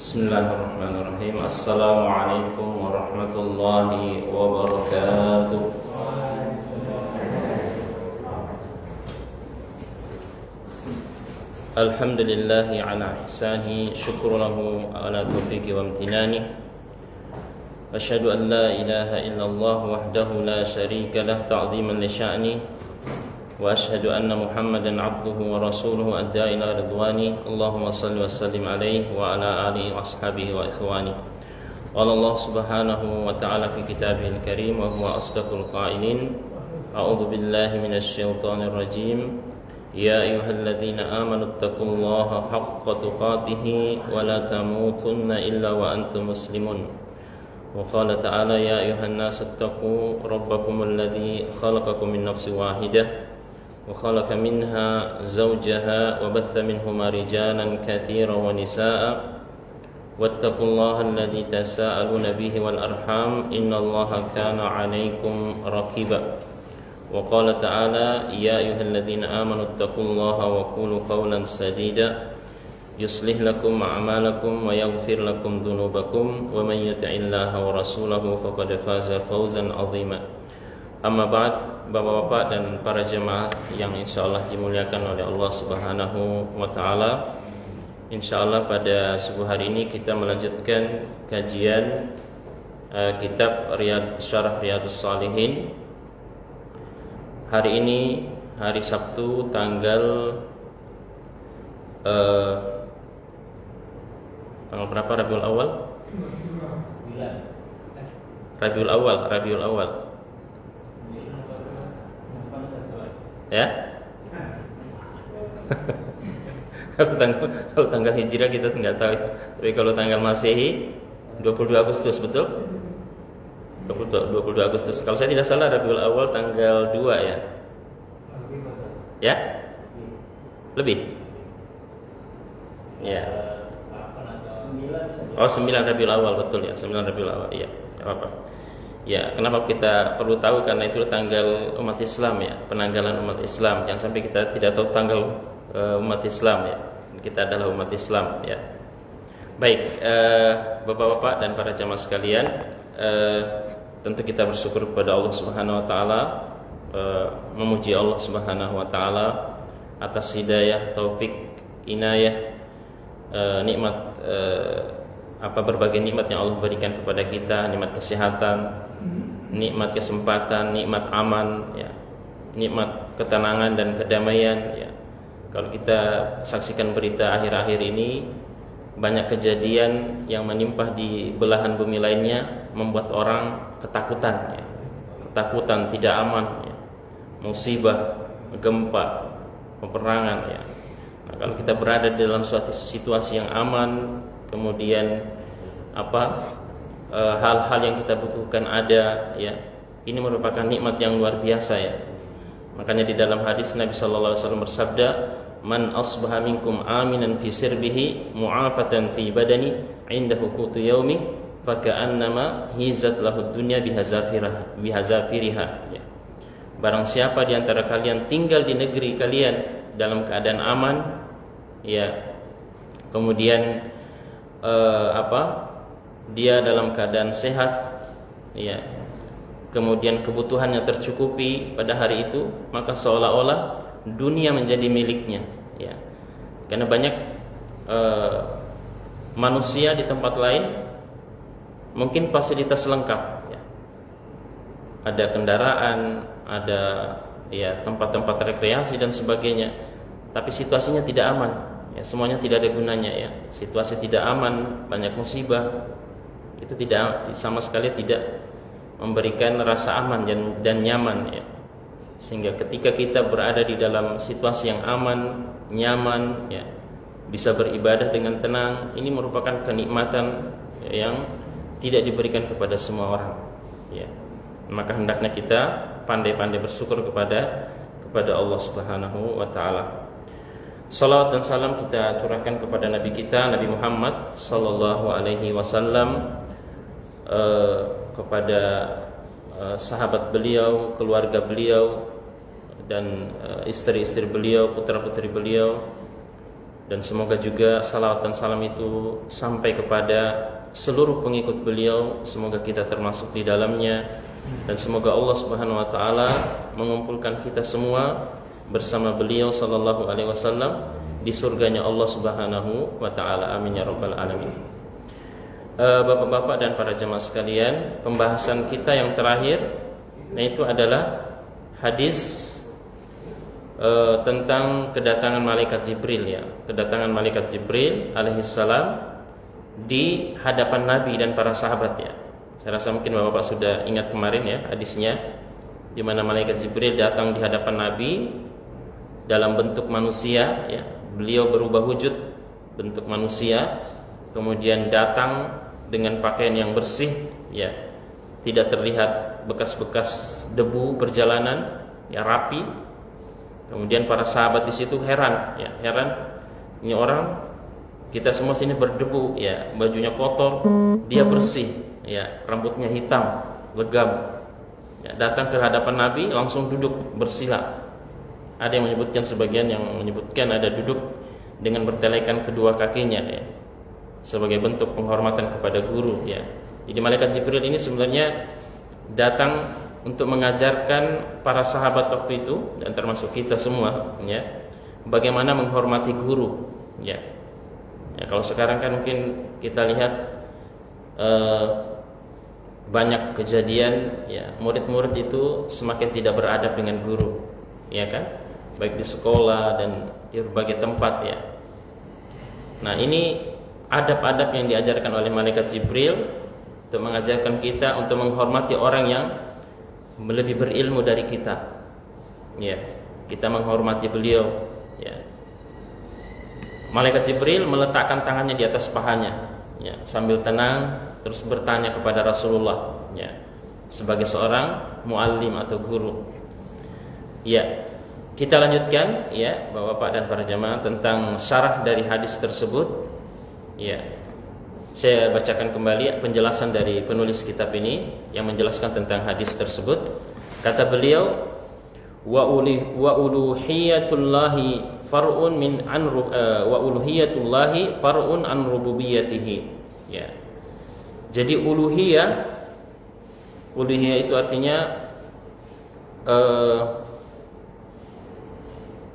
Bismillahirrahmanirrahim. Assalamualaikum warahmatullahi wabarakatuh. Alhamdulillahi ala ihsanihi, syukru lahu ala taufiqi wa amtinani. Asyhadu an la ilaha illallah wahdahu la syarika lah ta'ziman li sya'ni. Wa asyhadu anna Muhammadan abduhu wa rasuluhu adda ila ridwani. Allahumma salli wa sallim alaihi wa ala alihi wa ashabihi wa ikhwani. Qala Allah subhanahu wa ta'ala fi kitabihil karim wa huwa asdaqul qailin. A'udzu billahi minasy syaithanir rajim. Ya ayyuhalladzina amanu taqullaha haqqa tuqatih wa la tamutunna illa wa antum muslimun. Wa qala ta'ala ya ayyuhan nasu taqu rabbakumul ladzi khalaqakum min nafsin wahidah وخلق منها زوجها وبث منهما رجالا كثيرا ونساء واتقوا الله الذي تساءلون به والأرحام إن الله كان عليكم رقيبا وقال تعالى يا أيها الذين آمنوا اتقوا الله وقولوا قولا سديدا يصلح لكم أعمالكم ويغفر لكم ذنوبكم ومن يطع الله ورسوله فقد فاز فوزا عظيما. Amma ba'd, bapak-bapak dan para jemaah yang insyaallah dimuliakan oleh Allah Subhanahu wa taala. Insyaallah pada subuh hari ini kita melanjutkan kajian kitab Syarah Riyadhus Shalihin. Hari ini hari Sabtu tanggal berapa Rabiul Awal? Rabiul Awal. Ya. Kalau tanggal Hijriah kita nggak tahu. Tapi kalau tanggal Masehi 22 Agustus betul? 22 Agustus. Kalau saya tidak salah Rabiul Awal tanggal 2 ya. Ya? Lebih? Ya. Oh 9 Rabiul Awal betul ya. 9 Rabiul Awal. Iya. Enggak apa-apa. Ya, kenapa kita perlu tahu? Karena itu tanggal umat Islam ya, penanggalan umat Islam. Jangan sampai kita tidak tahu tanggal umat Islam ya. Kita adalah umat Islam ya. Baik, bapak-bapak dan para jamaah sekalian, tentu kita bersyukur kepada Allah Subhanahu wa taala, memuji Allah Subhanahu wa taala atas hidayah, taufik, inayah, nikmat berbagai nikmat yang Allah berikan kepada kita, nikmat kesehatan, nikmat kesempatan, nikmat aman, ya, nikmat ketenangan dan kedamaian. Ya. Kalau kita saksikan berita akhir-akhir ini, banyak kejadian yang menimpa di belahan bumi lainnya membuat orang ketakutan, ya. Ketakutan, tidak aman, ya. Musibah, gempa, peperangan. Ya. Nah, kalau kita berada dalam suatu situasi yang aman, kemudian hal-hal yang kita butuhkan ada, ya, ini merupakan nikmat yang luar biasa ya. Makanya di dalam hadis Nabi sallallahu alaihi wasallam bersabda, "Man asbaha minkum aminan fi sirbihi mu'afatan fi badani 'inda qutu yaumi fa ka'annama hizat lahu dunya bihazafiriha." Ya. Barang siapa di antara kalian tinggal di negeri kalian dalam keadaan aman, ya, kemudian dia dalam keadaan sehat, ya, kemudian kebutuhannya tercukupi pada hari itu, maka seolah-olah dunia menjadi miliknya, ya. Karena banyak manusia di tempat lain mungkin fasilitas lengkap, ya. Ada kendaraan, ada, ya, tempat-tempat rekreasi dan sebagainya, tapi situasinya tidak aman. Ya, semuanya tidak ada gunanya ya. Situasi tidak aman, banyak musibah. Itu tidak sama sekali tidak memberikan rasa aman dan nyaman ya. Sehingga ketika kita berada di dalam situasi yang aman, nyaman ya, bisa beribadah dengan tenang, ini merupakan kenikmatan yang tidak diberikan kepada semua orang ya. Maka hendaknya kita pandai-pandai bersyukur kepada Allah Subhanahu wa taala. Salawat dan salam kita curahkan kepada Nabi kita, Nabi Muhammad sallallahu alaihi wasallam, kepada sahabat beliau, keluarga beliau, dan istri-istri beliau, putra-putri beliau, dan semoga juga salawat dan salam itu sampai kepada seluruh pengikut beliau, semoga kita termasuk di dalamnya, dan semoga Allah Subhanahu wa taala mengumpulkan kita semua bersama beliau sallallahu alaihi wasallam di surganya Allah Subhanahu wa taala. Amin ya rabbal alamin. Bapak-bapak dan para jemaah sekalian, pembahasan kita yang terakhir yaitu adalah hadis tentang kedatangan malaikat Jibril, ya. Kedatangan malaikat Jibril alaihissalam di hadapan Nabi dan para sahabat, ya. Saya rasa mungkin Bapak sudah ingat kemarin, ya, hadisnya, di mana malaikat Jibril datang di hadapan Nabi dalam bentuk manusia, ya. Beliau berubah wujud bentuk manusia, kemudian datang dengan pakaian yang bersih, ya. Tidak terlihat bekas-bekas debu perjalanan, ya, rapi. Kemudian para sahabat di situ heran, ya, ini orang, kita semua sini berdebu, ya, bajunya kotor, dia bersih, ya, rambutnya hitam, legam, ya, datang ke hadapan Nabi langsung duduk bersila. Ada yang menyebutkan, sebagian yang menyebutkan ada duduk dengan bertelekan kedua kakinya, ya, sebagai bentuk penghormatan kepada guru, ya. Jadi malaikat Jibril ini sebenarnya datang untuk mengajarkan para sahabat waktu itu dan termasuk kita semua, ya, bagaimana menghormati guru, ya. Ya, kalau sekarang kan mungkin kita lihat banyak kejadian, ya, murid-murid itu semakin tidak beradab dengan guru, ya kan, baik di sekolah dan di berbagai tempat, ya. Nah, ini adab-adab yang diajarkan oleh malaikat Jibril untuk mengajarkan kita untuk menghormati orang yang lebih berilmu dari kita, ya. Kita menghormati beliau, ya. Malaikat Jibril meletakkan tangannya di atas pahanya, ya, sambil tenang terus bertanya kepada Rasulullah, ya, sebagai seorang muallim atau guru. Ya, kita lanjutkan, ya, Bapak-bapak dan para jamaah, tentang syarah dari hadis tersebut, ya. Saya bacakan kembali penjelasan dari penulis kitab ini yang menjelaskan tentang hadis tersebut. Kata beliau, wa uluhiyatullahi far'un wa uluhiyatullahi far'un an rububiyatihi, ya. Jadi uluhiyah itu artinya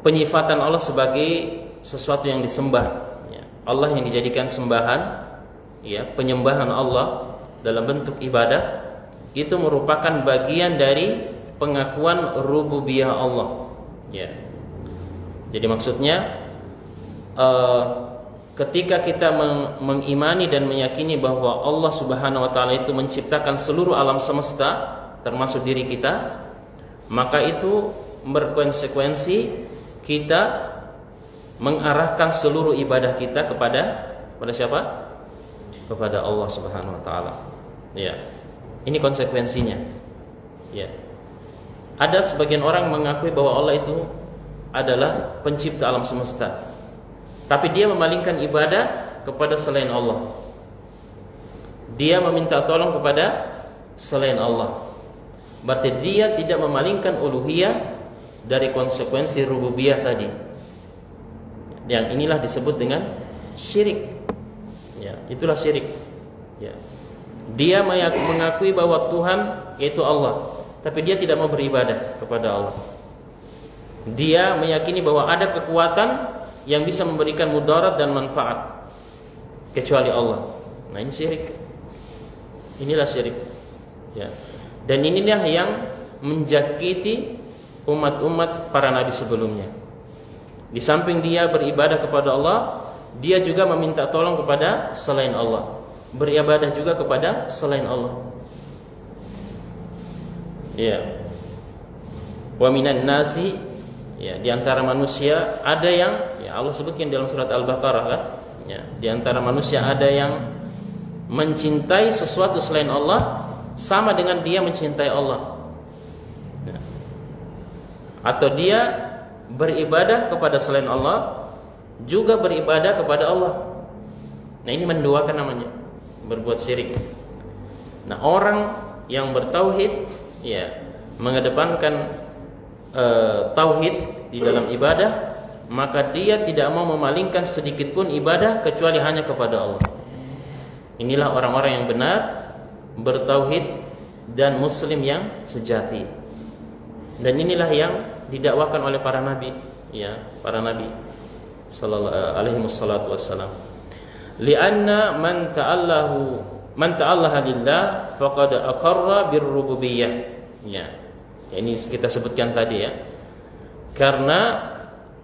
penyifatan Allah sebagai sesuatu yang disembah, ya. Allah yang dijadikan sembahan, ya, penyembahan Allah dalam bentuk ibadah, itu merupakan bagian dari pengakuan rububiyah Allah, ya. Jadi maksudnya ketika kita mengimani dan meyakini bahwa Allah Subhanahu wa taala itu menciptakan seluruh alam semesta termasuk diri kita, maka itu berkonsekuensi kita mengarahkan seluruh ibadah kita kepada siapa? Kepada Allah Subhanahu wa taala. Ya. Ini konsekuensinya. Ya. Ada sebagian orang mengakui bahwa Allah itu adalah pencipta alam semesta, tapi dia memalingkan ibadah kepada selain Allah. Dia meminta tolong kepada selain Allah. Berarti dia tidak memalingkan uluhiyah dari konsekuensi rububiyah tadi. Yang inilah disebut dengan syirik. Ya, itulah syirik. Ya. Dia mengakui bahwa Tuhan yaitu Allah, tapi dia tidak mau beribadah kepada Allah. Dia meyakini bahwa ada kekuatan yang bisa memberikan mudarat dan manfaat kecuali Allah. Nah, ini syirik. Inilah syirik. Ya. Dan inilah yang menjakiti umat-umat para nabi sebelumnya. Di samping dia beribadah kepada Allah, dia juga meminta tolong kepada selain Allah, beribadah juga kepada selain Allah. Ya. Wa minan nasi, ya, di antara manusia ada yang, ya, Allah sebutkan dalam surat Al-Baqarah, kan? Ya, di antara manusia ada yang mencintai sesuatu selain Allah sama dengan dia mencintai Allah. Ya. Atau dia beribadah kepada selain Allah, juga beribadah kepada Allah. Nah, ini menduakan namanya, berbuat syirik. Nah, orang yang bertauhid, ya, mengedepankan tauhid di dalam ibadah, maka dia tidak mau memalingkan sedikit pun ibadah kecuali hanya kepada Allah. Inilah orang-orang yang benar, bertauhid dan muslim yang sejati. Dan inilah yang didakwakan oleh para nabi, ya, para nabi sallallahu alaihi wasallam. Lianna man ta'allaha lillah faqad aqarra birrububiyyah. Ya. Ini kita sebutkan tadi ya. Karena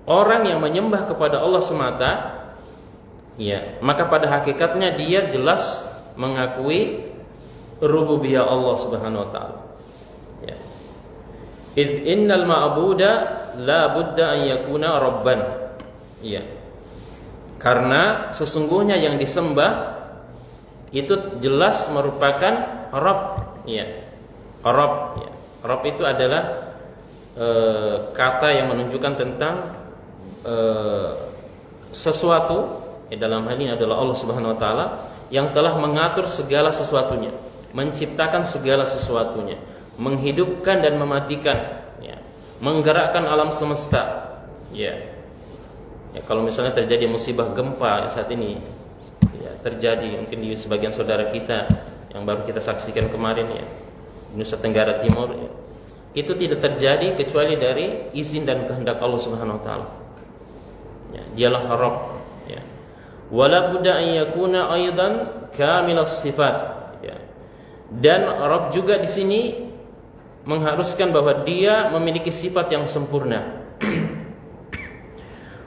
orang yang menyembah kepada Allah semata, ya, maka pada hakikatnya dia jelas mengakui rububiyah Allah Subhanahu wa taala. Ya. Idz innal ma'buda la budda an yakuna rabban. Ya. Karena sesungguhnya yang disembah itu jelas merupakan Rabb, ya. Rabb, ya. Rabb itu adalah kata yang menunjukkan tentang sesuatu, ya, dalam hal ini adalah Allah Subhanahu wa taala yang telah mengatur segala sesuatunya, menciptakan segala sesuatunya, menghidupkan dan mematikan, ya, menggerakkan alam semesta, ya. Ya, kalau misalnya terjadi musibah gempa saat ini, ya, terjadi mungkin di sebagian saudara kita yang baru kita saksikan kemarin, ya, di Nusa Tenggara Timur, ya, itu tidak terjadi kecuali dari izin dan kehendak Allah Subhanahu wa taala. Ya, dialah Rabb, ya. Wala budda an yakuna aidan kamilas sifat, ya. Dan Rabb juga di sini mengharuskan bahwa dia memiliki sifat yang sempurna.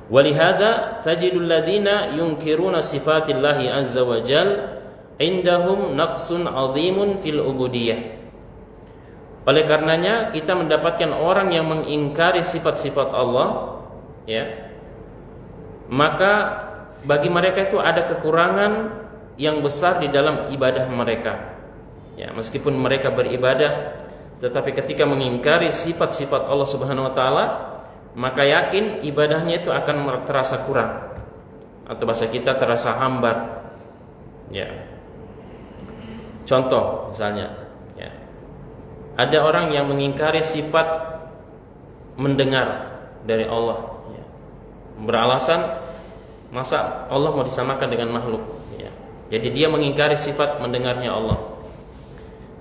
Walihada tajidul ladzina yunkiruna sifatillahi azza wa jal indahum naqsun 'azimun fil ubudiyyah. Oleh karenanya kita mendapatkan orang yang mengingkari sifat-sifat Allah, ya, maka bagi mereka itu ada kekurangan yang besar di dalam ibadah mereka. Ya, meskipun mereka beribadah, tetapi ketika mengingkari sifat-sifat Allah Subhanahu wa taala, maka yakin ibadahnya itu akan terasa kurang, atau bahasa kita terasa hambar. Ya. Contoh misalnya, ya, ada orang yang mengingkari sifat mendengar dari Allah, ya, beralasan masa Allah mau disamakan dengan makhluk, ya. Jadi dia mengingkari sifat mendengarnya Allah,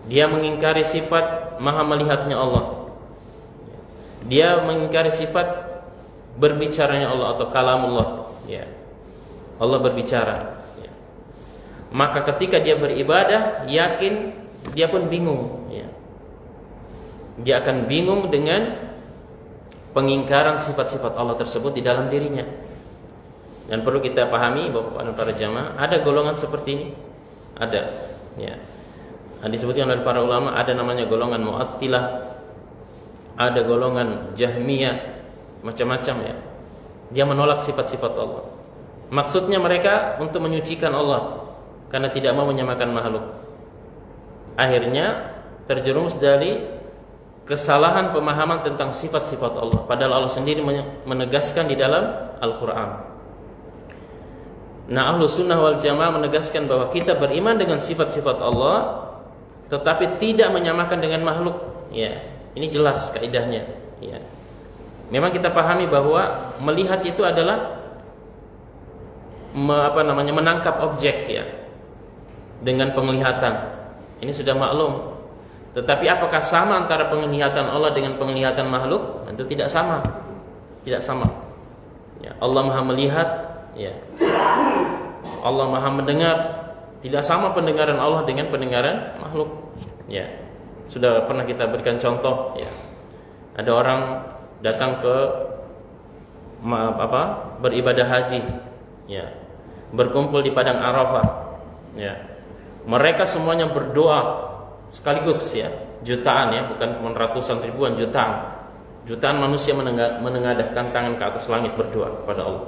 dia mengingkari sifat maha melihatnya Allah, dia mengingkari sifat berbicaranya Allah atau kalamullah, ya. Allah berbicara, ya. Maka ketika dia beribadah, yakin dia pun bingung, ya. Dia akan bingung dengan pengingkaran sifat-sifat Allah tersebut di dalam dirinya. Dan perlu kita pahami, Bapak dan para jamaah, ada golongan seperti ini, ada, ya. Disebutkan oleh para ulama, ada namanya golongan Mu'attilah, ada golongan Jahmiyah, macam-macam, ya. Dia menolak sifat-sifat Allah. Maksudnya mereka untuk menyucikan Allah karena tidak mau menyamakan makhluk. Akhirnya terjerumus dari kesalahan pemahaman tentang sifat-sifat Allah, padahal Allah sendiri menegaskan di dalam Al-Qur'an. Nah, Ahlus Sunnah wal Jamaah menegaskan bahwa kita beriman dengan sifat-sifat Allah tetapi tidak menyamakan dengan makhluk, ya. Ini jelas kaidahnya, ya. Memang kita pahami bahwa melihat itu adalah menangkap objek, ya, dengan penglihatan. Ini sudah maklum. Tetapi apakah sama antara penglihatan Allah dengan penglihatan makhluk? Tentu tidak sama. Tidak sama. Ya, Allah Maha melihat, ya. Allah Maha mendengar. Tidak sama pendengaran Allah dengan pendengaran makhluk, ya. Sudah pernah kita berikan contoh, ya. Ada orang datang ke beribadah haji, ya, berkumpul di padang Arafah, ya. Mereka semuanya berdoa sekaligus, ya, jutaan, ya, bukan cuma ratusan ribuan, jutaan manusia menengadahkan tangan ke atas langit berdoa kepada Allah.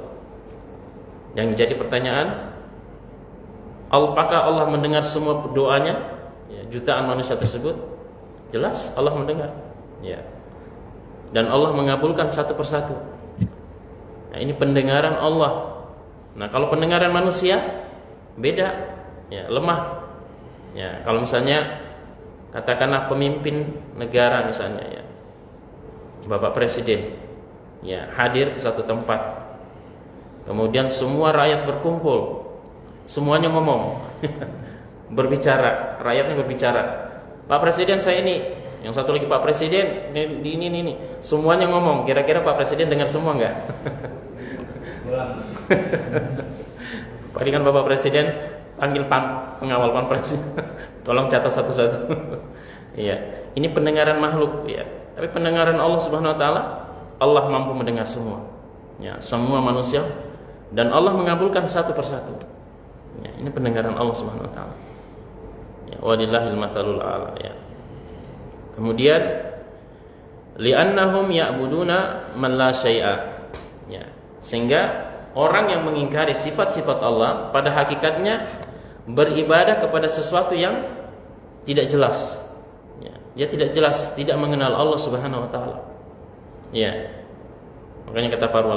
Yang jadi pertanyaan, apakah Allah mendengar semua doanya, ya, jutaan manusia tersebut? Jelas Allah mendengar, ya. Dan Allah mengabulkan satu persatu. Nah, ini pendengaran Allah. Nah, kalau pendengaran manusia beda, ya, lemah. Ya, kalau misalnya katakanlah pemimpin negara misalnya, ya, Bapak Presiden, ya, hadir ke satu tempat. Kemudian semua rakyat berkumpul, semuanya ngomong, berbicara, rakyatnya berbicara. Pak Presiden saya ini, yang satu lagi Pak Presiden ini. Semuanya ngomong. Kira-kira Pak Presiden dengar semua enggak? Palingan Bapak Presiden panggil pengawal Pampres. Tolong catat satu-satu. Iya, ini pendengaran makhluk ya. Tapi pendengaran Allah Subhanahu wa taala, Allah mampu mendengar semua. Ya, semua manusia dan Allah mengabulkan satu persatu. Ya, ini pendengaran Allah Subhanahu wa taala. Ya, walillahil matsalul a'la ya. Kemudian li'annahum ya'buduna man la syai'a. Ya, sehingga orang yang mengingkari sifat-sifat Allah pada hakikatnya beribadah kepada sesuatu yang tidak jelas. Ya, dia tidak jelas, tidak mengenal Allah Subhanahu wa taala. Ya. Makanya kata para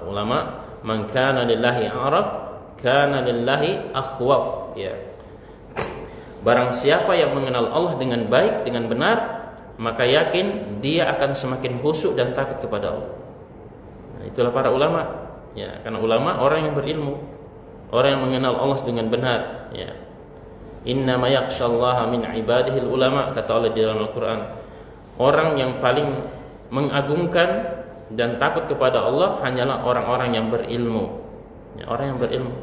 ulama, man kana lillahi a'raf, kana lillahi akhwaf. Ya. Barang siapa yang mengenal Allah dengan baik, dengan benar, maka yakin dia akan semakin khusyuk dan takut kepada Allah. Nah, itulah para ulama. Ya, karena ulama orang yang berilmu, orang yang mengenal Allah dengan benar. Ya. Innama yakhsyallaha min ibadihil ulama, kata Allah di dalam Al-Quran. Orang yang paling mengagungkan dan takut kepada Allah hanyalah orang-orang yang berilmu. Ya, orang yang berilmu.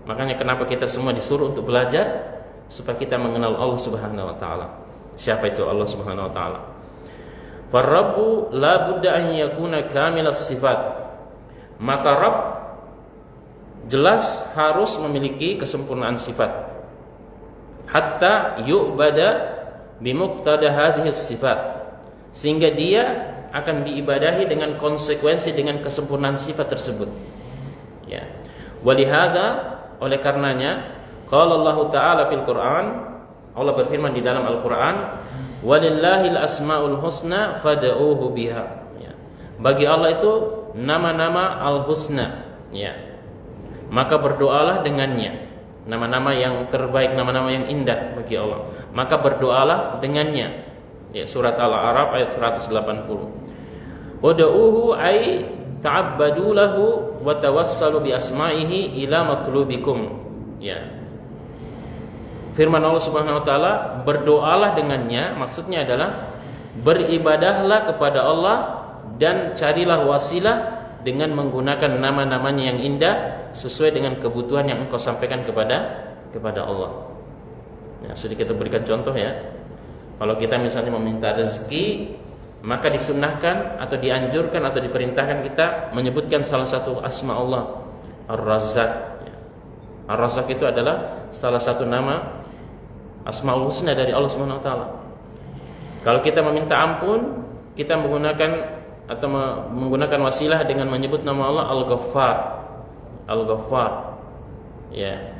Makanya kenapa kita semua disuruh untuk belajar supaya kita mengenal Allah Subhanahu wa taala. Siapa itu Allah Subhanahu wa taala? Farrabbu la budda an yakuna kamilas sifat. Maka Rabb jelas harus memiliki kesempurnaan sifat. Hatta yu'bada bimuqtada hadhihi sifat. Sehingga dia akan diibadahi dengan konsekuensi dengan kesempurnaan sifat tersebut. Ya. Walihada, oleh karenanya, qala Allah Ta'ala fil Quran, Allah berfirman di dalam Al-Quran, walillahil asmaul husna fad'uhu biha. Ya. Bagi Allah itu nama-nama al-husna. Ya. Maka berdoalah dengannya. Nama-nama yang terbaik, nama-nama yang indah bagi Allah. Maka berdoalah dengannya. Ya, surat Al-A'raf ayat 180. Ud'uhu ay ta'abbadu lahu wa tawassalu bi asma'ihi ila matlubikum. Ya. Firman Allah Subhanahu wa taala, berdoalah dengannya, maksudnya adalah beribadahlah kepada Allah dan carilah wasilah dengan menggunakan nama-namanya yang indah sesuai dengan kebutuhan yang engkau sampaikan kepada Allah. Ya, sudah kita berikan contoh ya. Kalau kita misalnya meminta rezeki, maka disunnahkan atau dianjurkan atau diperintahkan kita menyebutkan salah satu asma Allah, Ar-Razzaq. Ar-Razzaq itu adalah salah satu nama Asmaul Husna dari Allah Subhanahu wa taala. Kalau kita meminta ampun, kita menggunakan wasilah dengan menyebut nama Allah Al-Ghaffar. Al-Ghaffar. Ya.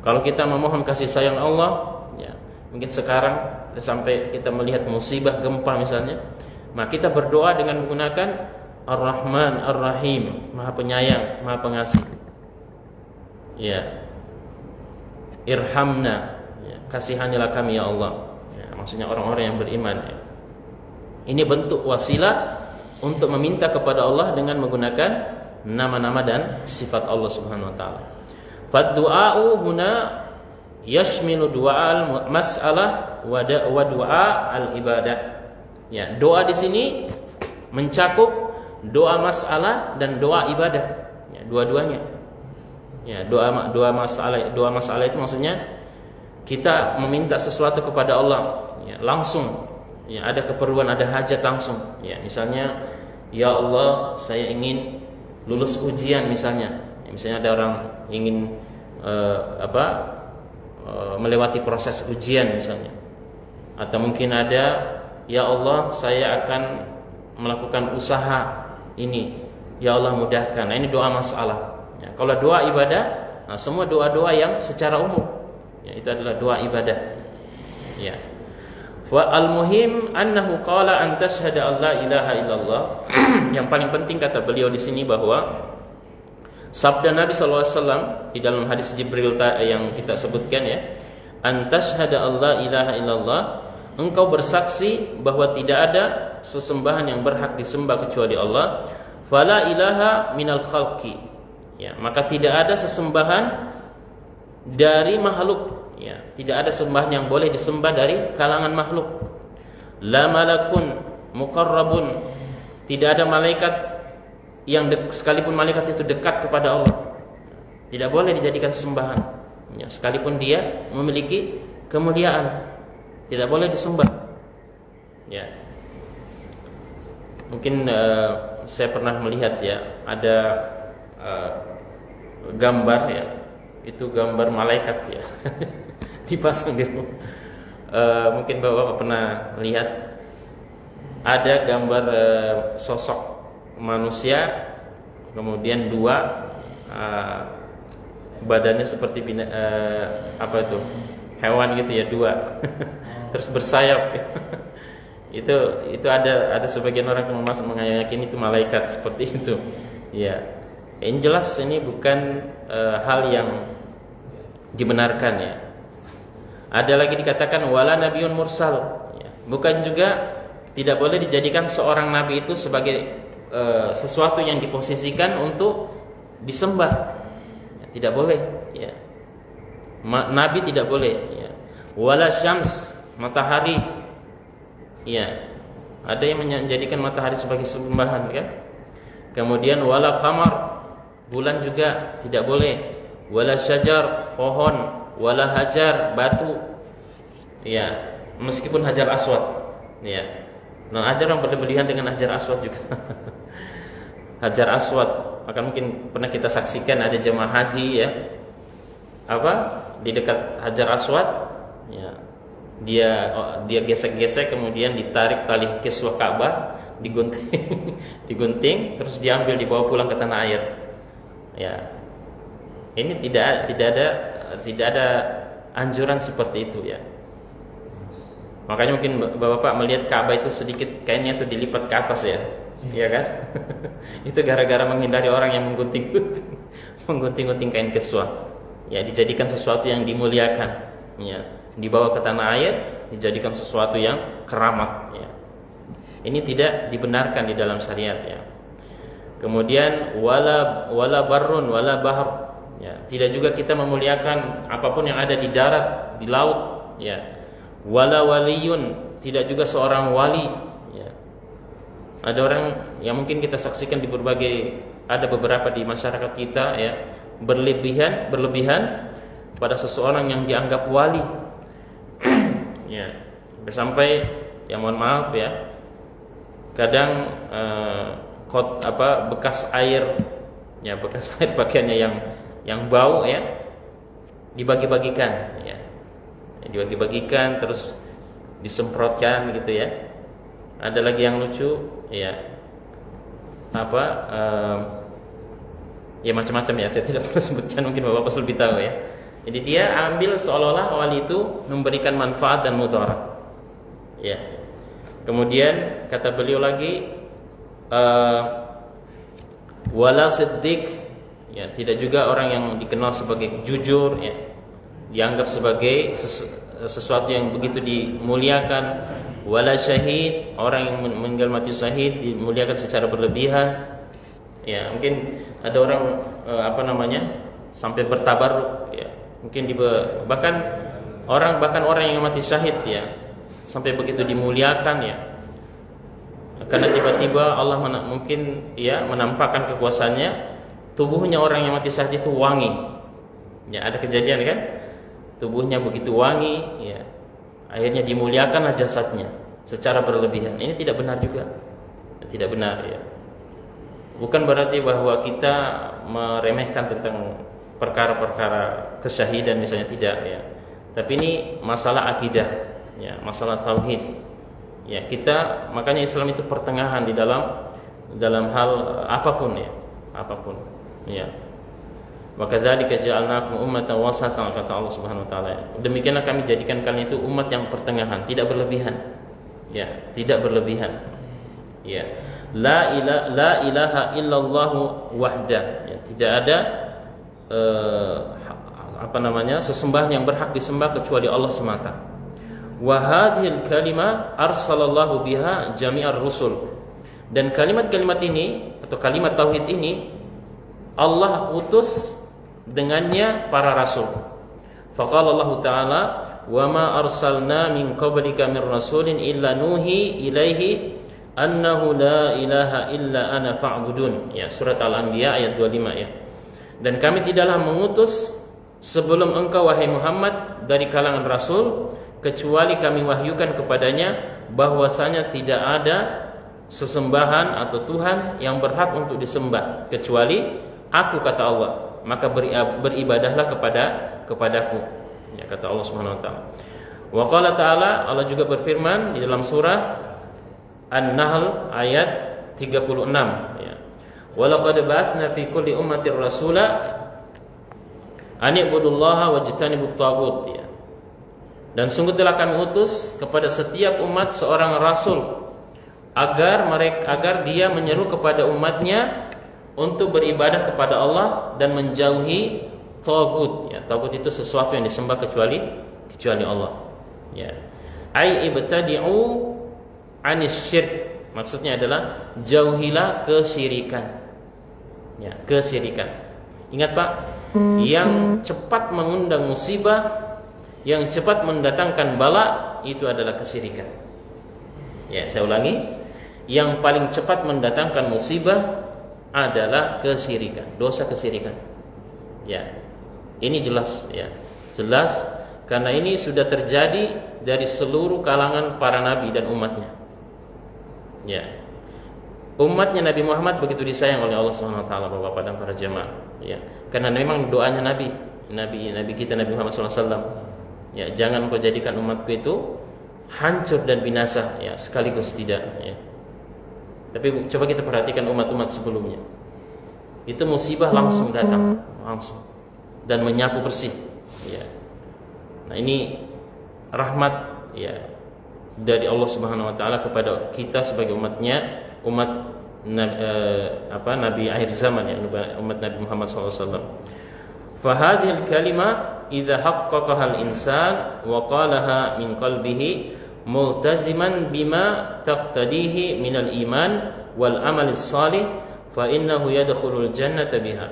Kalau kita memohon kasih sayang Allah, ya, mungkin sekarang sampai kita melihat musibah gempa misalnya, maka kita berdoa dengan menggunakan Ar-Rahman Ar-Rahim, Maha Penyayang, Maha Pengasih. Ya. Irhamna, ya, kasihanilah kami ya Allah. Ya, maksudnya orang-orang yang beriman. Ya. Ini bentuk wasilah untuk meminta kepada Allah dengan menggunakan nama-nama dan sifat Allah Subhanahu wa taala. Fad-du'a'u huna yashmilu du'al mas'alah wa du'a al-ibadah. Ya, doa di sini mencakup doa masalah dan doa ibadah. Ya, dua-duanya. Ya, doa masalah itu maksudnya kita meminta sesuatu kepada Allah, ya, langsung. Ya, ada keperluan, ada hajat langsung. Ya, misalnya, ya Allah, saya ingin lulus ujian misalnya. Ya, misalnya ada orang ingin melewati proses ujian misalnya. Atau mungkin ada, ya Allah, saya akan melakukan usaha ini. Ya Allah, mudahkan. Nah, ini doa masalah. Ya, kalau doa ibadah, nah semua doa-doa yang secara umum, ya, itu adalah doa ibadah. Ya. Fa al-muhim annahu qala an tashhada an la ilaha illallah. Yang paling penting kata beliau di sini bahwa sabda Nabi SAW di dalam hadis Jibril yang kita sebutkan ya, an tashhada an la ilaha illallah, engkau bersaksi bahwa tidak ada sesembahan yang berhak disembah kecuali Allah, fala ilaha minal khalqi, ya, maka tidak ada sesembahan dari makhluk, ya, tidak ada sembahan yang boleh disembah dari kalangan makhluk. La malakun muqarrabun, tidak ada malaikat yang sekalipun malaikat itu dekat kepada Allah, tidak boleh dijadikan sembahan, ya, sekalipun dia memiliki kemuliaan, tidak boleh disembah, ya. Mungkin saya pernah melihat, ya, ada gambar, ya, itu gambar malaikat, ya, dipasang di rumah. Mungkin Bapak pernah lihat ada gambar sosok manusia, kemudian dua badannya seperti apa itu, hewan gitu, ya, dua terus bersayap. itu ada sebagian orang yang meyakini itu malaikat seperti itu, ya. Yang jelas ini bukan hal yang dibenarkan, ya. Ada lagi dikatakan wala nabiyyun mursal, ya. Bukan juga tidak boleh dijadikan seorang nabi itu sebagai sesuatu yang diposisikan untuk disembah, ya, tidak boleh, ya. Nabi tidak boleh, ya. Wala syams, matahari, ya, ada yang menjadikan matahari sebagai sembahan, kan. Kemudian wala qamar, bulan juga tidak boleh. Wala syajar, pohon. Wala hajar, batu, ya, meskipun hajar aswad, ya. Nah, hajar yang berlebihan dengan hajar aswad juga. Hajar aswad, maka mungkin pernah kita saksikan ada jemaah haji, ya, di dekat hajar aswad, ya, dia gesek-gesek, kemudian ditarik tali kiswah Ka'bah, digunting, terus diambil, dibawa pulang ke tanah air, ya. Ini tidak ada anjuran seperti itu, ya. Makanya mungkin Bapak melihat Ka'bah itu sedikit kainnya itu dilipat ke atas, ya, ya kan? Itu gara-gara menghindari orang yang menggunting kain kiswah, ya, dijadikan sesuatu yang dimuliakan, ya, dibawa ke tanah air, dijadikan sesuatu yang keramat, ya. Ini tidak dibenarkan di dalam syariat, ya. Kemudian wala barrun wala bahr, ya, tidak juga kita memuliakan apapun yang ada di darat, di laut, ya. Wala waliyun, tidak juga seorang wali, ya. Ada orang yang mungkin kita saksikan ada beberapa di masyarakat kita, ya, berlebihan pada seseorang yang dianggap wali, ya, sampai, ya, mohon maaf, ya, kadang bekas air, ya, bekas air pakaiannya yang bau, ya, dibagi-bagikan, ya, dibagi-bagikan terus disemprotkan gitu, ya. Ada lagi yang lucu, ya, ya, macam-macam, ya, saya tidak perlu sebutkan, mungkin Bapak lebih tahu, ya. Jadi dia ambil seolah-olah wali itu memberikan manfaat dan mudarat, ya. Kemudian kata beliau lagi wala siddiq, ya, tidak juga orang yang dikenal sebagai jujur, ya, dianggap sebagai sesuatu yang begitu dimuliakan. Wala syahid, orang yang meninggal mati syahid dimuliakan secara berlebihan, ya. Mungkin ada orang sampai bertabarruk, ya, mungkin bahkan orang yang mati syahid, ya, sampai begitu dimuliakan, ya, karena tiba-tiba Allah mungkin, ya, menampakkan kekuasaannya, tubuhnya orang yang mati syahid itu wangi, ya. Ada kejadian, kan, tubuhnya begitu wangi, ya, akhirnya dimuliakanlah jasadnya secara berlebihan. Ini tidak benar juga, tidak benar, ya. Bukan berarti bahwa kita meremehkan tentang perkara-perkara kesyahidan misalnya, tidak, ya. Tapi ini masalah akidah, ya, masalah tauhid, ya. Makanya Islam itu pertengahan di dalam hal apapun, ya, apapun, ya. Wa kadzalika ja'alnakum ummatan wasatan, kata Allah Subhanahu wa taala. Demikianlah kami jadikan kalian itu umat yang pertengahan, tidak berlebihan, ya, tidak berlebihan, ya. La ilaha illallah wahda, ya, tidak ada sesembahan yang berhak disembah kecuali Allah semata. Wa hadhil kalimah arsalallahu biha jami'ar rusul, dan kalimat-kalimat ini, atau kalimat tauhid ini Allah utus dengannya para rasul. Faqala Allah Ta'ala, "Wa ma arsalna min qablika min rasulin illa nuhi ilaihi annahu la ilaha illa ana fa'budun." Ya, surat Al-Anbiya ayat 25 ya. Dan kami tidaklah mengutus sebelum engkau wahai Muhammad dari kalangan rasul kecuali kami wahyukan kepadanya bahwasanya tidak ada sesembahan atau Tuhan yang berhak untuk disembah kecuali aku, kata Allah, maka beribadahlah kepadaku, ya, kata Allah Subhanahu wa taala. Wa qala ta'ala, Allah juga berfirman di dalam surah An-Nahl ayat 36 ya. Wa laqad ba'atsna fi kulli ummatin rasula an i'budullaha wajtanibut taghut ya. Dan sungguh telah kami utus kepada setiap umat seorang rasul agar dia menyeru kepada umatnya untuk beribadah kepada Allah dan menjauhi taghut ya. Taghut itu sesuatu yang disembah kecuali Allah ya. Ai ibtadi'u anis syirk, maksudnya adalah jauhilah kesyirikan ya, kesyirikan. Ingat Pak, yang cepat mengundang musibah, yang cepat mendatangkan bala itu adalah kesyirikan. Ya, saya ulangi, yang paling cepat mendatangkan musibah adalah kesyirikan, dosa kesyirikan. Ya, ini jelas ya, jelas karena ini sudah terjadi dari seluruh kalangan para nabi dan umatnya. Ya, umatnya Nabi Muhammad begitu disayang oleh Allah Subhanahu wa taala, Bapak-bapak dan para jemaah. Ya, karena memang doanya Nabi kita Nabi Muhammad SAW. Ya, jangan kau jadikan umatku itu hancur dan binasa ya, sekaligus tidak ya. Tapi coba kita perhatikan umat-umat sebelumnya. Itu musibah langsung datang, langsung dan menyapu bersih ya. Nah, ini rahmat ya dari Allah Subhanahu wa taala kepada kita sebagai umatnya, umat Nabi akhir zaman ya, umat Nabi Muhammad SAW. Fa hadhil kalimah idza haqqaqaha al-insan wa qalaha min qalbihi multaziman bima taqtadihi min al-iman wal amal salih fa innahu yadkhulul jannata biha.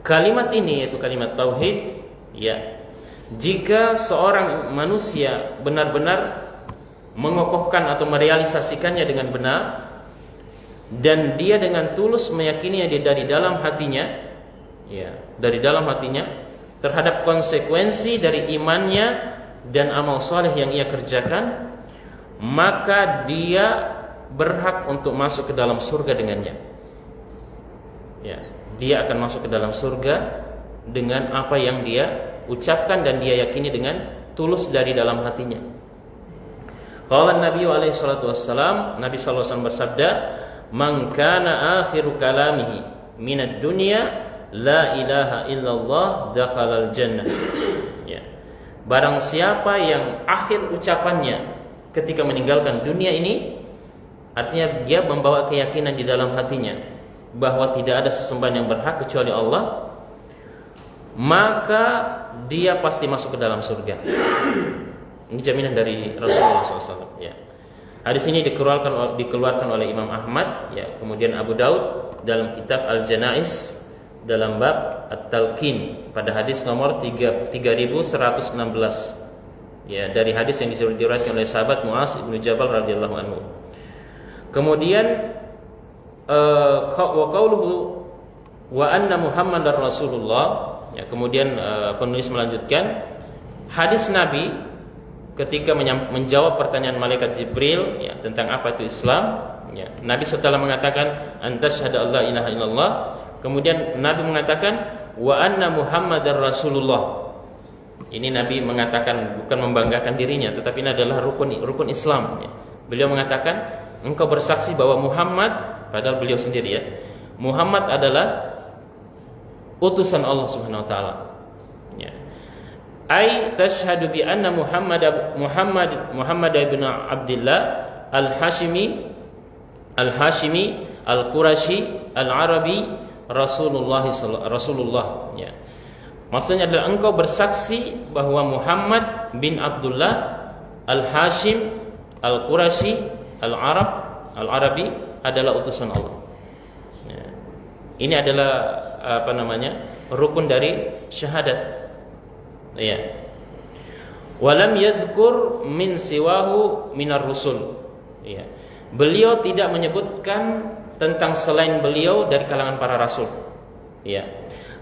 Kalimat ini yaitu kalimat tauhid ya. Jika seorang manusia benar-benar mengokohkan atau merealisasikannya dengan benar dan dia dengan tulus meyakininya dari dalam hatinya ya, dari dalam hatinya terhadap konsekuensi dari imannya dan amal saleh yang ia kerjakan, maka dia berhak untuk masuk ke dalam surga dengannya. Ya, dia akan masuk ke dalam surga dengan apa yang dia ucapkan dan dia yakini dengan tulus dari dalam hatinya. Qala Nabi alaihi salatu wassalam, Nabi sallallahu alaihi wasallam bersabda, "Man kana akhiru kalamihi minad dunya la ilaha illallah dakhalal jannah." Ya. Barang siapa yang akhir ucapannya ketika meninggalkan dunia ini, artinya dia membawa keyakinan di dalam hatinya bahwa tidak ada sesembahan yang berhak kecuali Allah, maka dia pasti masuk ke dalam surga. Ini jaminan dari Rasulullah SAW. Ya. Hadis ini dikeluarkan oleh Imam Ahmad, ya, kemudian Abu Daud dalam kitab Al-Janaiz dalam bab At-Talqin pada hadis nomor 3116. Ya, dari hadis yang diriwayatkan oleh sahabat Muaz bin Jabal radhiyallahu anhu. Kemudian wa qauluhu wa anna Muhammadar Rasulullah. Ya, kemudian penulis melanjutkan hadis Nabi ketika menjawab pertanyaan malaikat Jibril ya, tentang apa itu Islam. Ya, Nabi setelah mengatakan antasyhadu alla ilaha illallah, kemudian Nabi mengatakan wa anna Muhammadar Rasulullah. Ini Nabi mengatakan bukan membanggakan dirinya, tetapi ini adalah rukun Islam. Ya. Beliau mengatakan engkau bersaksi bahwa Muhammad, padahal beliau sendiri ya, Muhammad adalah utusan Allah Subhanahu wa taala. Ya. Ai tashhadu bi anna Muhammad ibn Abdullah al-Hashimi al-Qurashi al-Arabi Rasulullah. Ya. Maksudnya adalah engkau bersaksi bahwa Muhammad bin Abdullah al-Hashim al-Qurashi al-Arabi adalah utusan Allah. Ini adalah rukun dari syahadat. Ya. Walam yadhkur min siwahu minar rusul. Ya. Beliau tidak menyebutkan tentang selain beliau dari kalangan para rasul. Ya.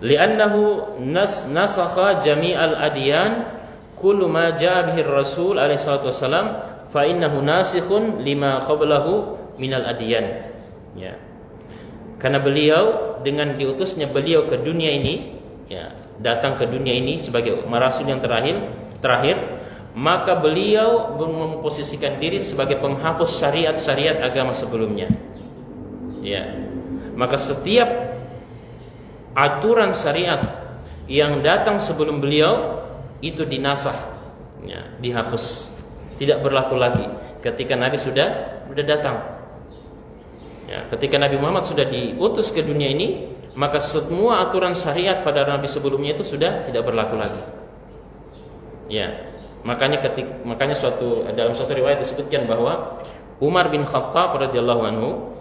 Li'annahu nasakha jami'al adyan kullu ma jaa bihi rasul alaihi salatu wasalam fa innahu nasikhun lima qablahu minal adyan. Ya. Karena beliau dengan diutusnya beliau ke dunia ini, ya, datang ke dunia ini sebagai rasul yang terakhir, maka beliau memposisikan diri sebagai penghapus syariat-syariat agama sebelumnya. Ya. Maka setiap aturan syariat yang datang sebelum beliau itu dinasah, ya, dihapus, tidak berlaku lagi ketika Nabi sudah datang. Ya, ketika Nabi Muhammad sudah diutus ke dunia ini, maka semua aturan syariat pada Nabi sebelumnya itu sudah tidak berlaku lagi. Ya, makanya dalam suatu riwayat disebutkan bahwa Umar bin Khattab radhiyallahu anhu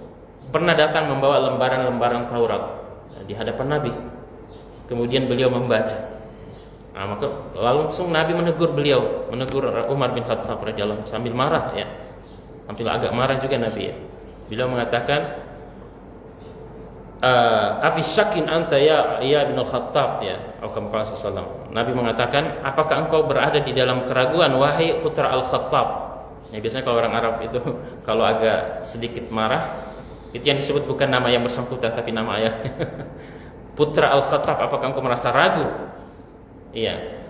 pernah datang membawa lembaran-lembaran Taurat di hadapan Nabi. Kemudian beliau membaca. Maka langsung Nabi menegur Umar bin Khattab radhiyallahu anhu sambil marah, ya. Sambil agak marah juga Nabi, ya. Beliau mengatakan, "Afi syakin anta ya bin Khattab," ya. Nabi mengatakan, "Apakah engkau berada di dalam keraguan wahai putra Al-Khattab?" Ya, biasanya kalau orang Arab itu kalau agak sedikit marah, itu yang disebut bukan nama yang bersangkutan tapi nama ayah. Putra Al-Khattab, apakah engkau merasa ragu? Iya.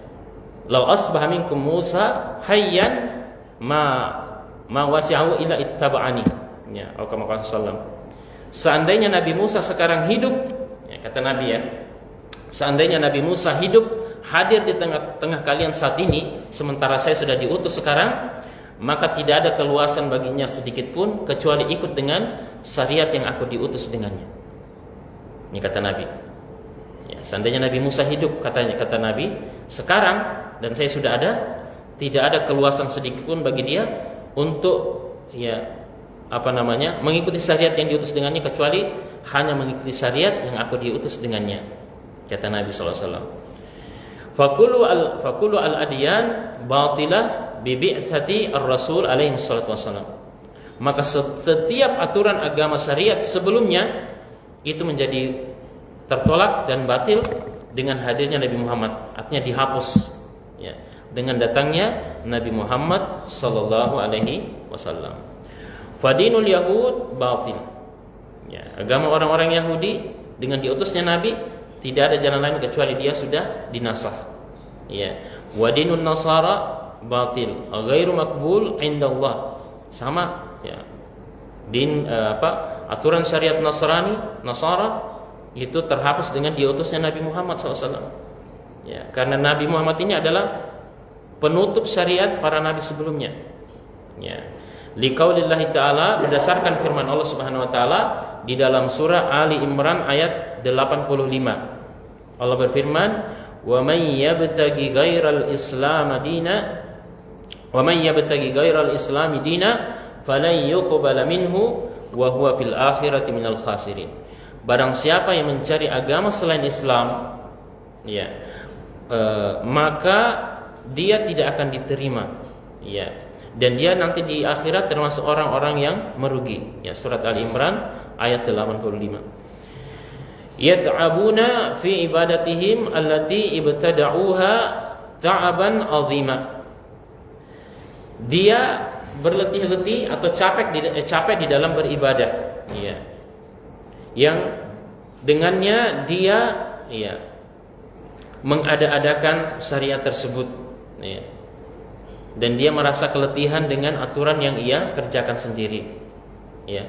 Lau asbaha minkum Musa hayyan ma wasi'ahu illa ittaba'ani. Ya, sallallahu. Seandainya Nabi Musa sekarang hidup, ya, kata Nabi, ya. Seandainya Nabi Musa hidup, hadir di tengah-tengah kalian saat ini, sementara saya sudah diutus sekarang, maka tidak ada keluasan baginya sedikit pun kecuali ikut dengan syariat yang aku diutus dengannya. Ini kata Nabi. Ya, seandainya Nabi Musa hidup, kata Nabi, sekarang dan saya sudah ada, tidak ada keluasan sedikit pun bagi dia untuk, ya, mengikuti syariat yang diutus dengannya kecuali hanya mengikuti syariat yang aku diutus dengannya, kata Nabi SAW. Fakulu al-adyan batilah bi bi'tsati ar-rasul alaihi salatu wassalam. Maka setiap aturan agama syariat sebelumnya itu menjadi tertolak dan batil dengan hadirnya Nabi Muhammad, artinya dihapus, ya, dengan datangnya Nabi Muhammad sallallahu alaihi wasallam. Fadinul Yahud batil. Ya, agama orang-orang Yahudi dengan diutusnya Nabi tidak ada jalan lain kecuali dia sudah dinasakh. Ya. Wadinun Nasara batil, ghairu maqbul indallah. Sama, ya. Aturan syariat Nasara itu terhapus dengan diutusnya Nabi Muhammad SAW. Ya, karena Nabi Muhammad ini adalah penutup syariat para nabi sebelumnya. Ya. Liqaulillahi ta'ala, berdasarkan firman Allah Subhanahu wa taala di dalam surah Ali Imran ayat 85. Allah berfirman, "Wa may yabtaghi ghairal islam dina falan yuqbala minhu wa huwa fil akhirati minal khasirin." Barang siapa yang mencari agama selain Islam, ya, maka dia tidak akan diterima, ya, dan dia nanti di akhirat termasuk orang-orang yang merugi. Ya, surat Ali Imran ayat 85. Yat'abuna fi ibadatihim allati ibtada'uha ta'aban 'azima. Dia berletih-letih atau capek di dalam beribadah, ya, yang dengannya dia, ya, mengada-adakan syariat tersebut, ya, dan dia merasa keletihan dengan aturan yang ia kerjakan sendiri, ya.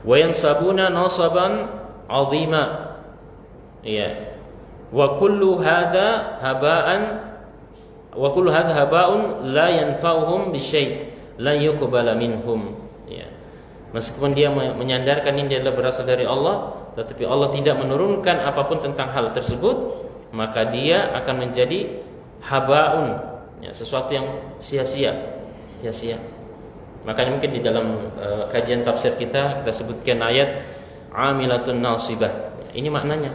Wa yansabuna nasaban 'azima, ya, wa kullu hadza haba'un la yanfa'uhum bisyai' la yuqbala minhum, ya. Meskipun dia menyandarkan ini adalah berasal dari Allah, tetapi Allah tidak menurunkan apapun tentang hal tersebut, maka dia akan menjadi habaun, ya, sesuatu yang sia-sia. Makanya mungkin di dalam kajian tafsir kita sebutkan ayat amilatun nasibah. Ini maknanya.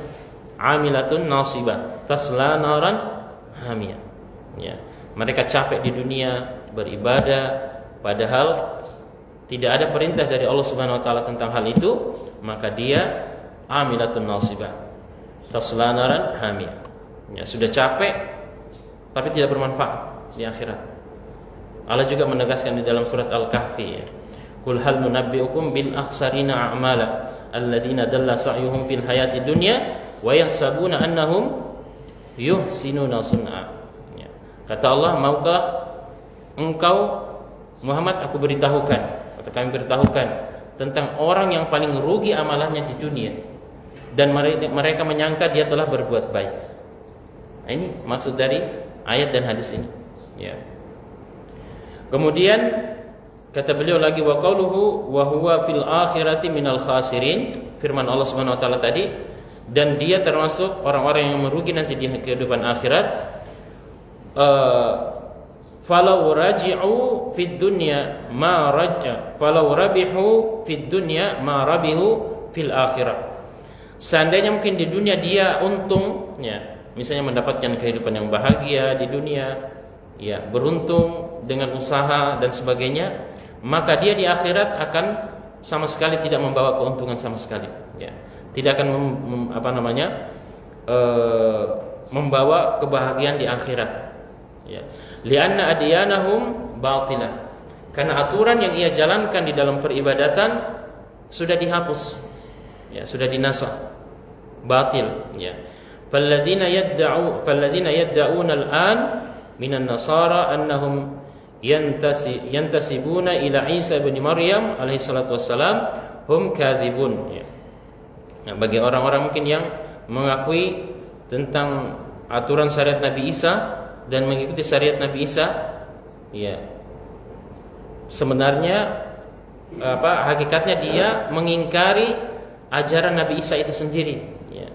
Amilatun nasibah, tasla naran hamiyah. Ya. Mereka capek di dunia beribadah, padahal tidak ada perintah dari Allah Subhanahu wa taala tentang hal itu, maka dia amilatun nasibah, tasla naran hamiyah. Ya, sudah capek tapi tidak bermanfaat di akhirat. Allah juga menegaskan di dalam surat Al-Kahfi, ya. Qul hal nunabbi'ukum bil akhsarina a'mala alladziina dalla sa'yuhum fil hayati dunya wa yahsabuna annahum yuhsinuna sun'a. Ya. Kata Allah, maukah engkau Muhammad aku beritahukan atau kami beritahukan tentang orang yang paling rugi amalannya di dunia dan mereka menyangka dia telah berbuat baik. Nah, ini maksud dari ayat dan hadis ini, ya. Kemudian kata beliau lagi, wa qauluhu wa huwa fil akhirati minal khasirin, firman Allah Subhanahu wa taala tadi, dan dia termasuk orang-orang yang merugi nanti di kehidupan akhirat. Falau raji'u fid dunya ma raja falau rabihu fid dunya ma rabihu fil akhirah. Seandainya mungkin di dunia dia untung, ya, misalnya mendapatkan kehidupan yang bahagia di dunia, ya, beruntung dengan usaha dan sebagainya, maka dia di akhirat akan sama sekali tidak membawa keuntungan sama sekali, ya. Tidak akan membawa kebahagiaan di akhirat, ya. Lianna adyanahum batilah, karena aturan yang ia jalankan di dalam peribadatan sudah dihapus, ya, sudah dinasakh, batil, ya. Falladzina yadda'una al-an minan nasara annahum yantasibuna ila Isa bin Maryam alaihi salatu wassalam hum kadzibun, ya. Nah, bagi orang-orang mungkin yang mengakui tentang aturan syariat Nabi Isa dan mengikuti syariat Nabi Isa, ya, sebenarnya hakikatnya dia mengingkari ajaran Nabi Isa itu sendiri, ya.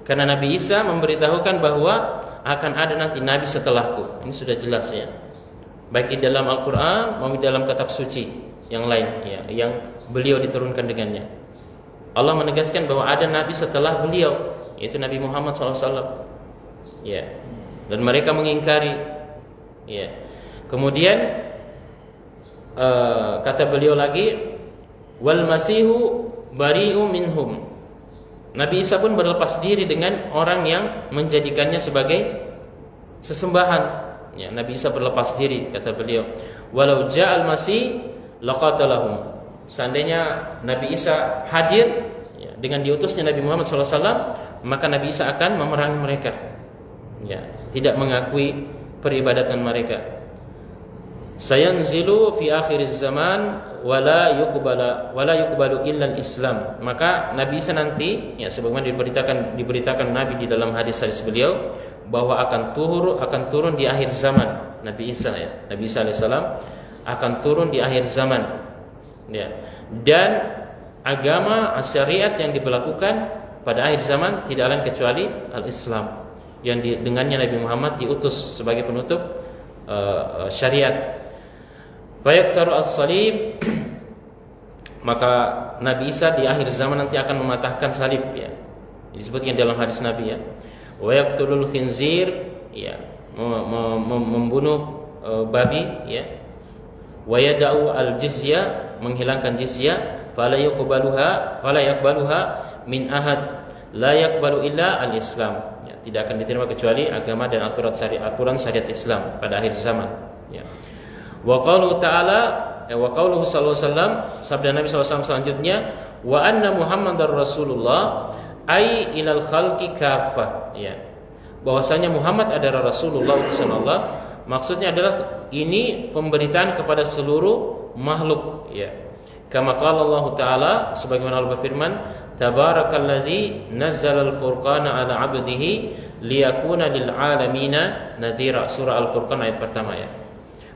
Karena Nabi Isa memberitahukan bahwa akan ada nanti nabi setelahku. Ini sudah jelas, ya, baik di dalam Al-Quran maupun di dalam kitab suci yang lain, ya, yang beliau diturunkan dengannya. Allah menegaskan bahwa ada nabi setelah beliau, yaitu Nabi Muhammad SAW, ya, dan mereka mengingkari, ya. Kemudian kata beliau lagi, wal masihu bari'u minhum. Nabi Isa pun berlepas diri dengan orang yang menjadikannya sebagai sesembahan, ya. Nabi Isa berlepas diri, kata beliau, walau ja'al masih laqatalahum. Seandainya Nabi Isa hadir, ya, dengan diutusnya Nabi Muhammad SAW, maka Nabi Isa akan memerangi mereka, ya, tidak mengakui peribadatan mereka. Sayanzilu fi akhiriz zaman wala yuqbalu illa al-Islam. Maka Nabi Isa nanti, ya, sebagaimana diberitakan Nabi di dalam hadis-hadis beliau, bahwa akan turun di akhir zaman. Nabi Isa, ya, Nabi Isa alaihissalam akan turun di akhir zaman, ya. Dan agama syariat yang diberlakukan pada akhir zaman tidak lain kecuali al-Islam, yang dengannya Nabi Muhammad diutus sebagai penutup syariat. Fayaksaru as-salib, maka Nabi Isa di akhir zaman nanti akan mematahkan salib, ya, disebutkan dalam hadis Nabi, ya. Wa yaqtulul khinzir, ya, membunuh babi, ya. Wa yada'u al-jizya, menghilangkan jizya. Fala yaqbaluha min ahad la yaqbalu illa al-Islam, ya, tidak akan diterima kecuali agama dan aturan syariat Islam pada akhir zaman, ya. Wa qauluhu ta'ala, wa qauluhu sallallahu alaihi wasallam, sabda Nabi SAW selanjutnya, wa anna Muhammadar Rasulullah ai ilal khalqi kafah, ya, bahwasanya Muhammad adalah Rasulullah utusan Allah, maksudnya adalah ini pemberitaan kepada seluruh makhluk, ya. Kama qala Allah Ta'ala, sebagaimana Allah berfirman, tabarakallazi nazzala al-furqana ala 'abdihi liyakuna lil 'alamina nadhira. Surah Al-Furqan ayat pertama, ya.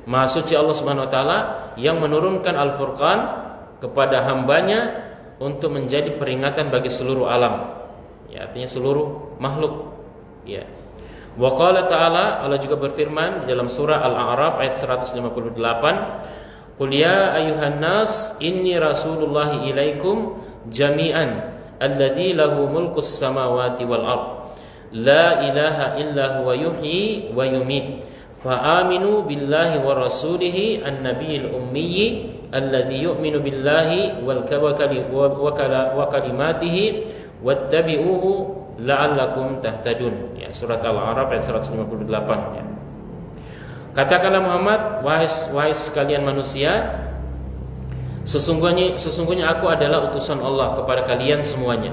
Maha suci Allah Subhanahu wa taala yang menurunkan Al-Furqan kepada hambanya untuk menjadi peringatan bagi seluruh alam, ya, artinya seluruh makhluk, ya. Wa qala ta'ala, Allah juga berfirman di dalam surah Al-A'raf ayat 158, qul ya ayyuhan nas inni rasulullahi ilaikum jami'an alladzi lahu mulkus samawati wal ard la ilaha illa huwa yuhyi wa yumiit fa aminu billahi wa rasulihi an-nabiyil ummiyyi alladzi yu'minu billahi wa kalimatihi wattabi'uhu la'allakum tahtadun. Ya, surat Al-A'raf ayat 158 ya. Katakanlah Muhammad, wahai sekalian manusia, sesungguhnya aku adalah utusan Allah kepada kalian semuanya,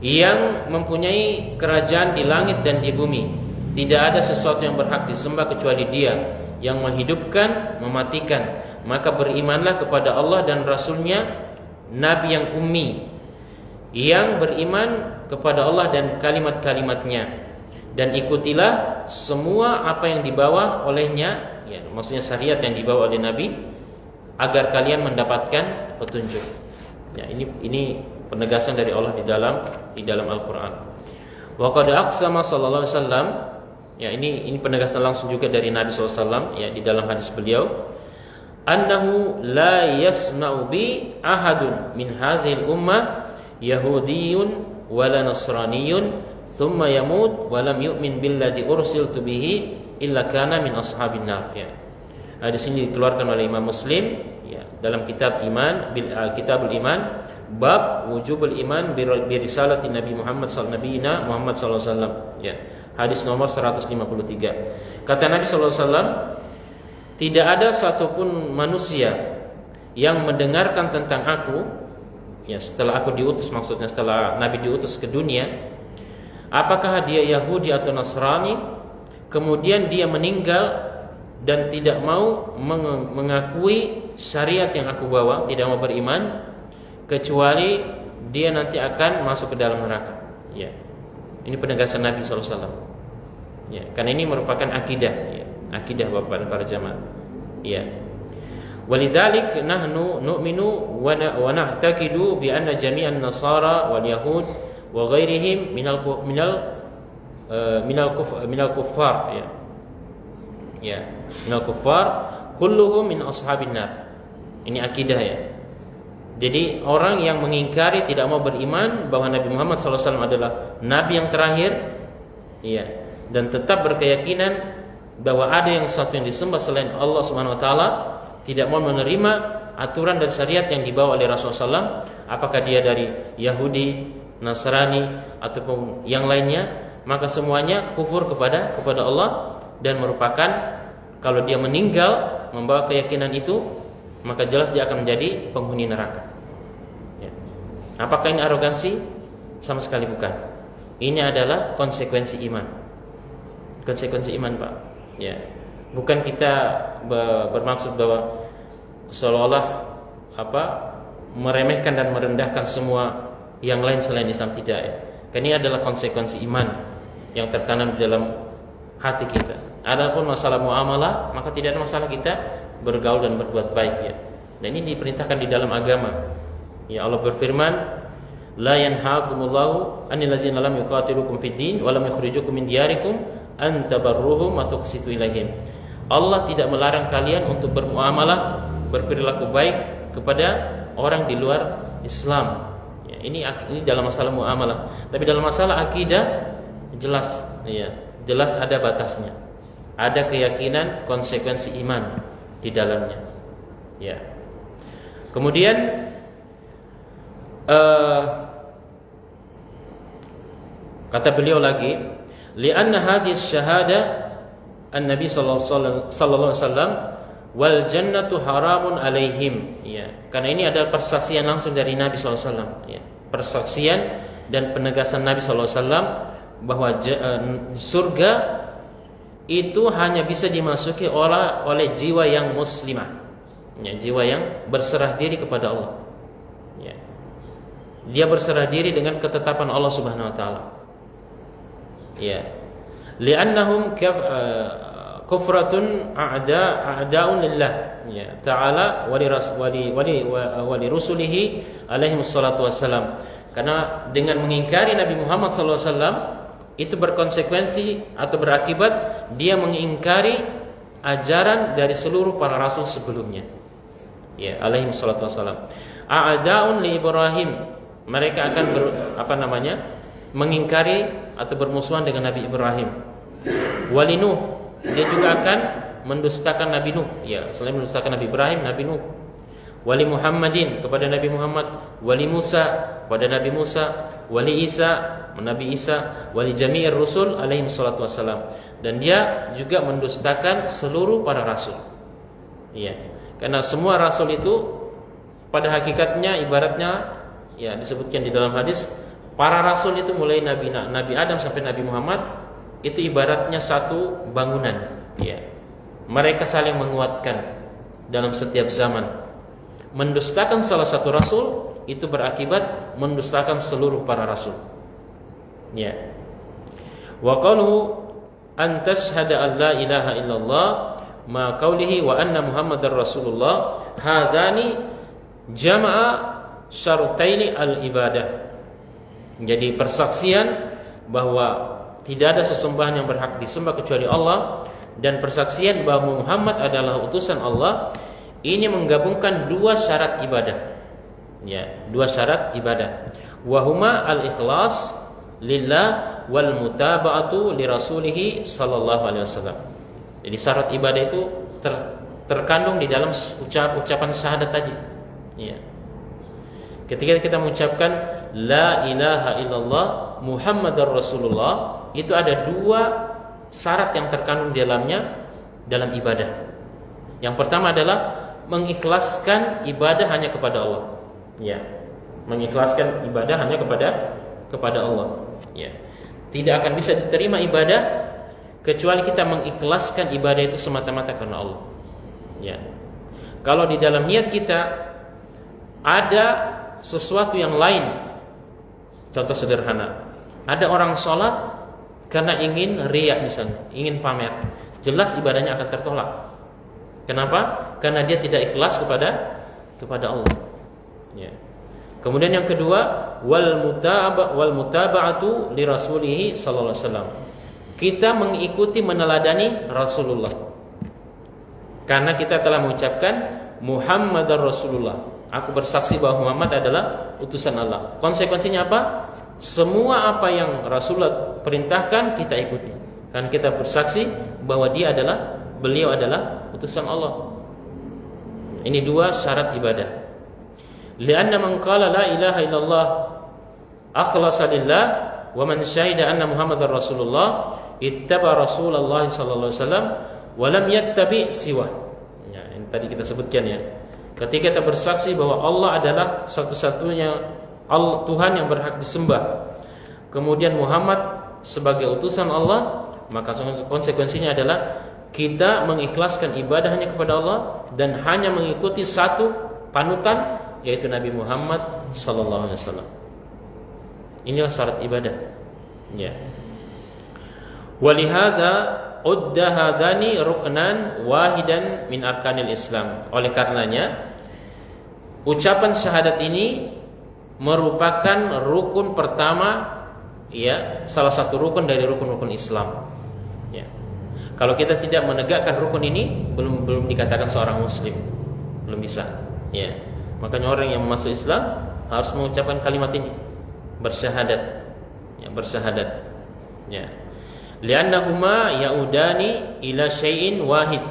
yang mempunyai kerajaan di langit dan di bumi. Tidak ada sesuatu yang berhak disembah kecuali Dia, yang menghidupkan, mematikan. Maka berimanlah kepada Allah dan Rasul-Nya, Nabi yang ummi, yang beriman kepada Allah dan kalimat-kalimatnya, dan ikutilah semua apa yang dibawa olehnya, ya, maksudnya syariat yang dibawa oleh Nabi, agar kalian mendapatkan petunjuk. Ya, ini penegasan dari Allah di dalam Al-Qur'an. Wa qad aqsama sallallahu alaihi wasallam, ya, ini penegasan langsung juga dari Nabi SAW, ya, di dalam hadis beliau, annahu la yasma'u bi ahadun min hadhil ummah yahudiyyun wala nasraniyyun thumma yamut wa lam yu'min billadzi ursiltu bihi illa kana min ashabin nar. Ya. Hadis ini dikeluarkan oleh Imam Muslim, ya, dalam kitab Iman, Kitabul Iman, bab wujubul iman bi risalati Nabi Muhammad sallallahu alaihi wasallam. Ya. Hadis nomor 153. Kata Nabi sallallahu alaihi wasallam, tidak ada satupun manusia yang mendengarkan tentang aku, ya, setelah aku diutus, maksudnya setelah Nabi diutus ke dunia, apakah dia Yahudi atau Nasrani, kemudian dia meninggal dan tidak mau mengakui syariat yang aku bawa, tidak mau beriman, kecuali dia nanti akan masuk ke dalam neraka. Ya. Ini penegasan Nabi SAW. Ya, karena ini merupakan akidah, ya, akidah Bapak dan para jamaah. Ya. Walidzalik nahnu nu'minu wa na'taqidu bi anna jami'an nasara wal yahud wa ghairihim minal kuffar, ya. Ya, minal kuffar kulluhum min ashabin nar. Ini akidah, ya. Jadi orang yang mengingkari, tidak mau beriman bahwa Nabi Muhammad SAW adalah Nabi yang terakhir, ya, dan tetap berkeyakinan bahwa ada yang satu yang disembah selain Allah Subhanahu Wa Taala, tidak mau menerima aturan dan syariat yang dibawa oleh Rasulullah SAW, apakah dia dari Yahudi, Nasrani ataupun yang lainnya, maka semuanya kufur kepada Allah dan merupakan, kalau dia meninggal membawa keyakinan itu, maka jelas dia akan menjadi penghuni neraka. Ya. Apakah ini arogansi? Sama sekali bukan. Ini adalah konsekuensi iman. Konsekuensi iman, Pak. Ya. Bukan kita bermaksud bahwa seolah-olah meremehkan dan merendahkan semua yang lain selain Islam, tidak, ya. Karena ini adalah konsekuensi iman yang tertanam di dalam hati kita. Adapun masalah muamalah, maka tidak ada masalah kita bergaul dan berbuat baik, ya. Dan ini diperintahkan di dalam agama. Ya, Allah berfirman, la yanhaakumullahu 'anil ladzina lam yuqatilukum fid din wa lam yukhrijukum min diyarikum an tabarruhum wa tuqsitu ilaihim. Allah tidak melarang kalian untuk bermuamalah, berperilaku baik kepada orang di luar Islam. Ya, ini dalam masalah muamalah. Tapi dalam masalah akidah jelas, ya, jelas ada batasnya. Ada keyakinan, konsekuensi iman di dalamnya. Ya. Kemudian kata beliau lagi, li'anna hadhihi syahada an-nabi sallallahu alaihi wasallam wal jannatu haramun alaihim. Ya, karena ini adalah persaksian langsung dari Nabi sallallahu alaihi wasallam, ya. Persaksian dan penegasan Nabi sallallahu alaihi wasallam bahwa surga itu hanya bisa dimasuki oleh jiwa yang muslimah, ya, jiwa yang berserah diri kepada Allah, ya. Dia berserah diri dengan ketetapan Allah Subhanahu Wa Taala, ya. Li'annahum kufratun a'da'un lillah, ya, ta'ala wa li rusulihi alaihi wassalatu wassalam. Karena dengan mengingkari Nabi Muhammad sallallahu alaihi wasallam itu berkonsekuensi atau berakibat dia mengingkari ajaran dari seluruh para rasul sebelumnya, ya, alaihi wassalatu wassalam. A'da'un li Ibrahim, mereka akan mengingkari atau bermusuhan dengan Nabi Ibrahim. Wali Nuh, dia juga akan mendustakan Nabi Nuh. Ya, selain mendustakan Nabi Ibrahim, Nabi Nuh. Wali Muhammadin, kepada Nabi Muhammad. Wali Musa, kepada Nabi Musa. Wali Isa, Nabi Isa. Wali jami'ir rusul alaihi salatu wassalam. Dan dia juga mendustakan seluruh para rasul. Ya, karena semua rasul itu pada hakikatnya ibaratnya, ya disebutkan di dalam hadis, para rasul itu mulai Nabi Adam sampai Nabi Muhammad itu ibaratnya satu bangunan. Ya, mereka saling menguatkan dalam setiap zaman. Mendustakan salah satu rasul itu berakibat mendustakan seluruh para rasul. Ya. Wa qalu an tashhada an la ilaha illallah ma qawlihi wa anna Muhammadar Rasulullah hadzani jama'a syarutaini al-ibadah. Jadi persaksian bahwa tidak ada sesembahan yang berhak disembah kecuali Allah, dan persaksian bahwa Muhammad adalah utusan Allah, ini menggabungkan dua syarat ibadah. Ya, dua syarat ibadah. Wa huma al-ikhlas lillah wal mutaba'atu li rasulih sallallahu alaihi wasallam. Jadi syarat ibadah itu terkandung di dalam ucapan syahadat tadi. Ya. Ketika kita mengucapkan la ilaha illallah Muhammadar Rasulullah, itu ada dua syarat yang terkandung di dalamnya dalam ibadah. Yang pertama adalah mengikhlaskan ibadah hanya kepada Allah. Ya. Mengikhlaskan ibadah hanya kepada Allah. Ya. Tidak akan bisa diterima ibadah kecuali kita mengikhlaskan ibadah itu semata-mata karena Allah. Ya. Kalau di dalam niat kita ada sesuatu yang lain, contoh sederhana, ada orang sholat karena ingin riya misalnya, ingin pamer, jelas ibadahnya akan tertolak. Kenapa? Karena dia tidak ikhlas kepada Allah. Ya. Kemudian yang kedua, wal mutaba'atu li rasulih sallallahu alaihi wasallam. Kita mengikuti meneladani Rasulullah. Karena kita telah mengucapkan Muhammadar Rasulullah. Aku bersaksi bahwa Muhammad adalah utusan Allah. Konsekuensinya apa? Semua apa yang Rasulullah perintahkan kita ikuti. Dan kita bersaksi bahwa beliau adalah utusan Allah. Ini dua syarat ibadah. Lianna man qala la ilaha illallah akhlasa lillah wa man syahida anna Muhammadar Rasulullah ittaba Rasulullah sallallahu alaihi wasallam wa lam yattabi siwa. Ya, ini tadi kita sebutkan ya. Ketika kita bersaksi bahwa Allah adalah satu-satunya Tuhan yang berhak disembah, kemudian Muhammad sebagai utusan Allah, maka konsekuensinya adalah kita mengikhlaskan ibadah hanya kepada Allah dan hanya mengikuti satu panutan, yaitu Nabi Muhammad sallallahu alaihi wasallam. Inilah syarat ibadah. Ya. Walihada udda hadani ruknan wahidan min arkanil Islam. Oleh karenanya ucapan syahadat ini merupakan rukun pertama, ya, salah satu rukun dari rukun-rukun Islam. Ya. Kalau kita tidak menegakkan rukun ini, belum dikatakan seorang muslim. Belum bisa. Ya. Makanya orang yang masuk Islam harus mengucapkan kalimat ini, bersyahadat. Ya, bersyahadat. Ya. Li'annahuma ya'udani ila syai'in wahid.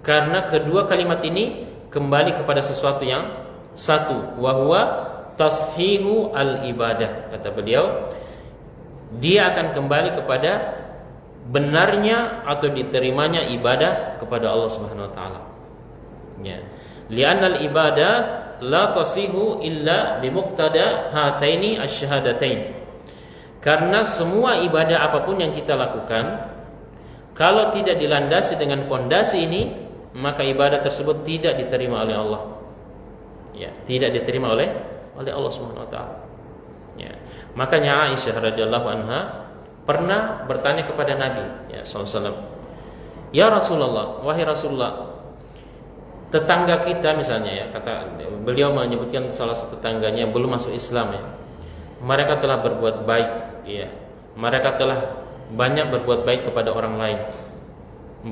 Karena kedua kalimat ini kembali kepada sesuatu yang satu, wa huwa tashihu al-ibadah. Kata beliau, dia akan kembali kepada benarnya atau diterimanya ibadah kepada Allah Subhanahu wa taala. Ya. Li'annal ibadah la tasihu illa bimuqtada hataini asyhadatain. Karena semua ibadah apapun yang kita lakukan, kalau tidak dilandasi dengan pondasi ini, maka ibadah tersebut tidak diterima oleh Allah. Ya, tidak diterima oleh Allah Subhanahu wa taala. Ya. Makanya Aisyah radhiyallahu anha pernah bertanya kepada Nabi, ya, sallallahu alaihi wasallam, "Ya Rasulullah, wahai Rasulullah, tetangga kita misalnya, ya, kata beliau menyebutkan salah satu tetangganya yang belum masuk Islam, ya. Mereka telah berbuat baik, ya. Mereka telah banyak berbuat baik kepada orang lain,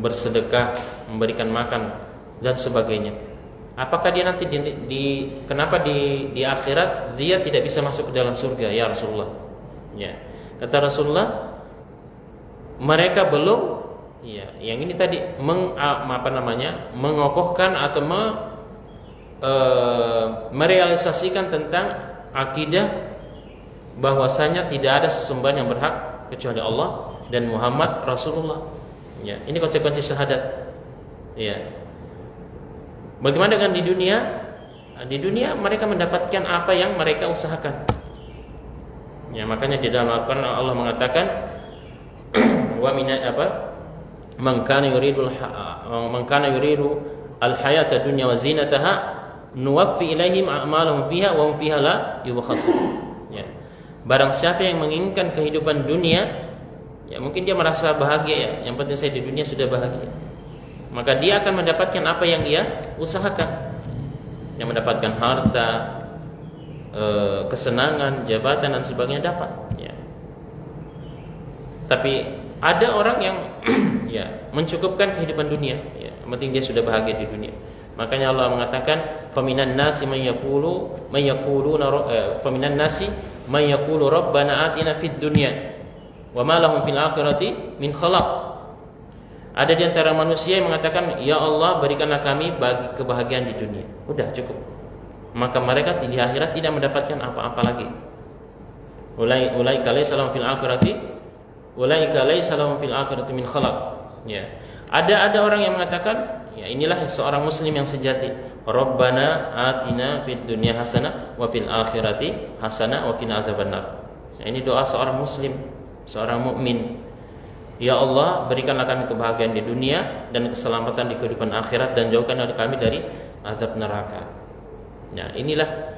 bersedekah, memberikan makan dan sebagainya. Apakah dia nanti kenapa di akhirat dia tidak bisa masuk ke dalam surga ya Rasulullah? Ya. Kata Rasulullah, mereka belum yang ini tadi mengokohkan atau merealisasikan tentang akidah bahwasanya tidak ada sesembahan yang berhak kecuali Allah dan Muhammad Rasulullah. Ya, ini konsekuensi syahadat. Ya. Bagaimana dengan di dunia? Di dunia mereka mendapatkan apa yang mereka usahakan. Ya, makanya di dalam Al-Qur'an Allah mengatakan wa min man kana yuridu al-hayata dunya wa zinataha nuwaffi ilaihim a'malahum fiha wa hum fiha la yubkhasun. Ya. Barang siapa yang menginginkan kehidupan dunia, ya mungkin dia merasa bahagia ya, yang penting saya di dunia sudah bahagia. Maka dia akan mendapatkan apa yang dia usahakan. Yang mendapatkan harta, kesenangan, jabatan dan sebagainya dapat ya. Tapi ada orang yang ya mencukupkan kehidupan dunia ya, yang penting dia sudah bahagia di dunia. Makanya Allah mengatakan faminan nasi man yaqulu rabbana atina fid dunya wa ma lahum fil akhirati min khalaq. Ada di antara manusia yang mengatakan, ya Allah berikanlah kami bagi kebahagiaan di dunia. Udah cukup. Maka mereka di akhirat tidak mendapatkan apa-apa lagi. Ulaika laysa lahum fil akhirati min khalaq. Ya. Ada orang yang mengatakan, ya inilah seorang muslim yang sejati. Rabbana atina fid dunya hasanah wa fil akhirati hasanah wa qina azabannar. Ya, ini doa seorang muslim, seorang mukmin. Ya Allah, berikanlah kami kebahagiaan di dunia dan keselamatan di kehidupan akhirat dan jauhkan kami dari azab neraka. Nah, inilah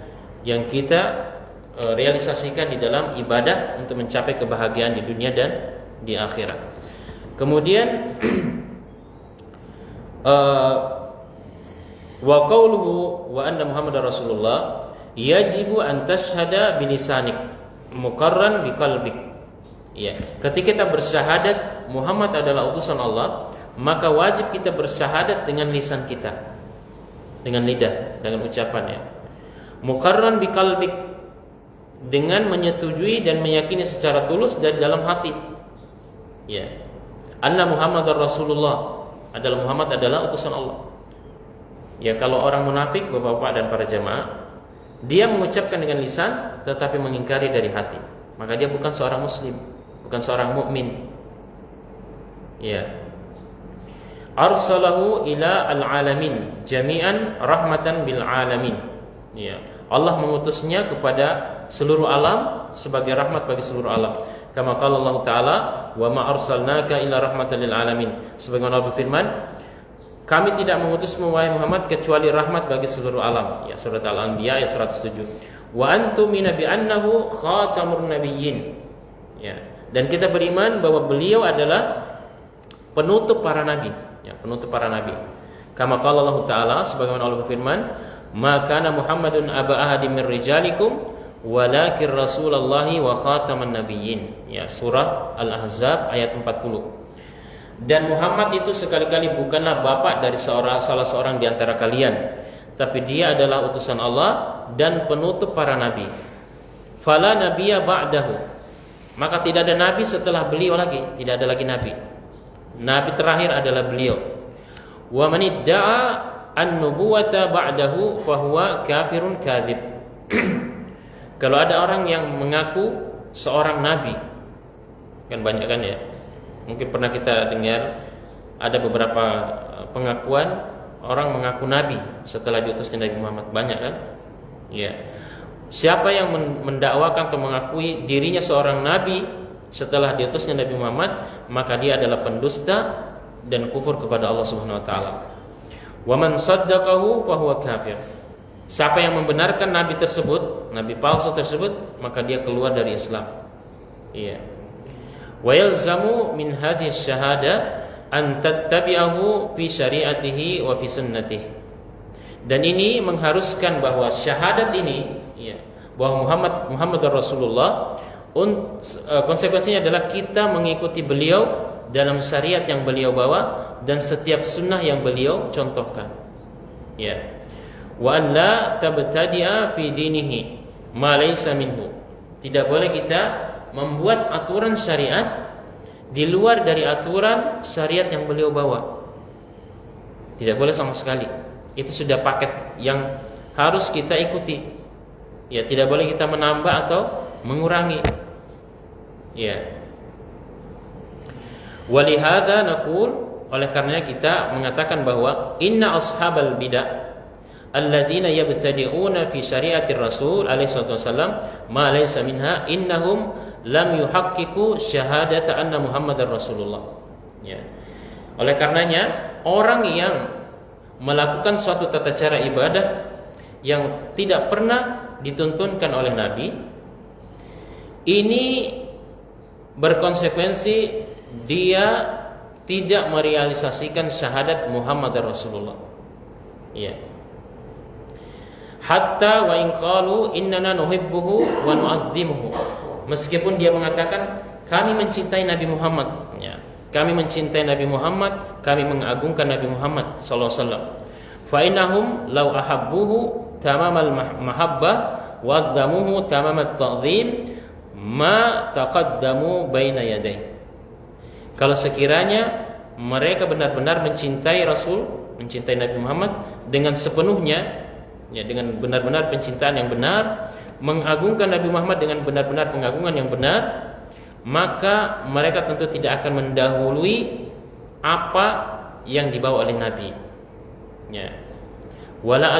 yang kita realisasikan di dalam ibadah untuk mencapai kebahagiaan di dunia dan di akhirat. Kemudian wa qauluhu wa anna Muhammadar Rasulullah yajibu an tashhada bilisanik muqarran biqalbik. Ya, ketika kita bersyahadat Muhammad adalah utusan Allah, maka wajib kita bersyahadat dengan lisan kita, dengan lidah, dengan ucapannya. Muqarran biqalbik, dengan menyetujui dan meyakini secara tulus dari dalam hati. Ya. Anna Muhammadar Rasulullah, Muhammad adalah utusan Allah. Ya, kalau orang munafik, Bapak-bapak dan para jamaah, dia mengucapkan dengan lisan tetapi mengingkari dari hati, maka dia bukan seorang muslim, bukan seorang mukmin. Ya. Arsalahu ila al-alamin jami'an rahmatan bil alamin. Ya. Allah mengutusnya kepada seluruh alam sebagai rahmat bagi seluruh alam. Kama qala Allah Ta'ala, "Wa ma arsalnaka illa rahmatan lil alamin." Sebagaimana Allah berfirman, kami tidak mengutusmu wahai Muhammad kecuali rahmat bagi seluruh alam. Ya, surat Al-Anbiya ayat 107. Wa antumina bi annahu khatamur nabiyyin. Ya. Dan kita beriman bahwa beliau adalah penutup para nabi, ya, penutup para nabi. Kama qala Allah Ta'ala, sebagaimana Allah berfirman, "Ma kana Muhammadun aba ahadin min rijalikum walakin rasulallahi wa khataman nabiyyin." Ya, surah Al-Ahzab ayat 40. Dan Muhammad itu sekali-kali bukanlah bapak dari salah seorang di antara kalian, tapi dia adalah utusan Allah dan penutup para nabi. Fala nabiyya ba'dahu. Maka tidak ada nabi setelah beliau lagi, tidak ada lagi nabi. Nabi terakhir adalah beliau. Wa man idda'a an-nubuwata ba'dahu fa huwa kafirun kadzib. Kalau ada orang yang mengaku seorang nabi, kan banyak kan ya? Mungkin pernah kita dengar ada beberapa pengakuan orang mengaku nabi setelah diutusnya Nabi Muhammad, banyak kan? Ya. Siapa yang mendakwakan atau mengakui dirinya seorang nabi setelah diutusnya Nabi Muhammad, maka dia adalah pendusta dan kufur kepada Allah Subhanahu wa taala. Wa man saddaqahu fa huwa kafir. Siapa yang membenarkan nabi tersebut, nabi palsu tersebut, maka dia keluar dari Islam. Iya. Wa yalzamu min hadhihi syahada an tattabi'ahu fi syari'atihi wa fi sunnatihi. Dan ini mengharuskan bahwa syahadat ini, ya, bahwa Muhammad Rasulullah, konsekuensinya adalah kita mengikuti beliau dalam syariat yang beliau bawa dan setiap sunnah yang beliau contohkan. Ya. wa an la tabtadi'a fi dinihi ma laysa minhu. Tidak boleh kita membuat aturan syariat di luar dari aturan syariat yang beliau bawa. Tidak boleh sama sekali. Itu sudah paket yang harus kita ikuti. Ya, tidak boleh kita menambah atau mengurangi. Ya. Walihada naqul, oleh karenanya kita mengatakan bahwa inna ashabal bid'ah alladzina yabtadi'una fi syariatir rasul alaihi salatu wasallam ma laysa minha innahum lam yuhaqqiqu syahadata anna muhammadar rasulullah. Ya. Oleh karenanya orang yang melakukan suatu tata cara ibadah yang tidak pernah dituntunkan oleh Nabi, ini berkonsekuensi dia tidak merealisasikan syahadat Muhammad Rasulullah. Ya. Hatta wa in qalu innana nuhibbuhu wa nu'azzimuhu. Meskipun dia mengatakan kami mencintai Nabi Muhammad, ya. Kami mencintai Nabi Muhammad, kami mengagungkan Nabi Muhammad sallallahu alaihi wasallam. Fa innahum law ahabbuhu tamamal mahabbah wa adzamuhu tamamat ta'zim ma taqaddamu baina yadayhi. Kalau sekiranya mereka benar-benar mencintai Rasul, mencintai Nabi Muhammad dengan sepenuhnya, ya, dengan benar-benar pencintaan yang benar, mengagungkan Nabi Muhammad dengan benar-benar pengagungan yang benar, maka mereka tentu tidak akan mendahului apa yang dibawa oleh Nabi. Ya. Wala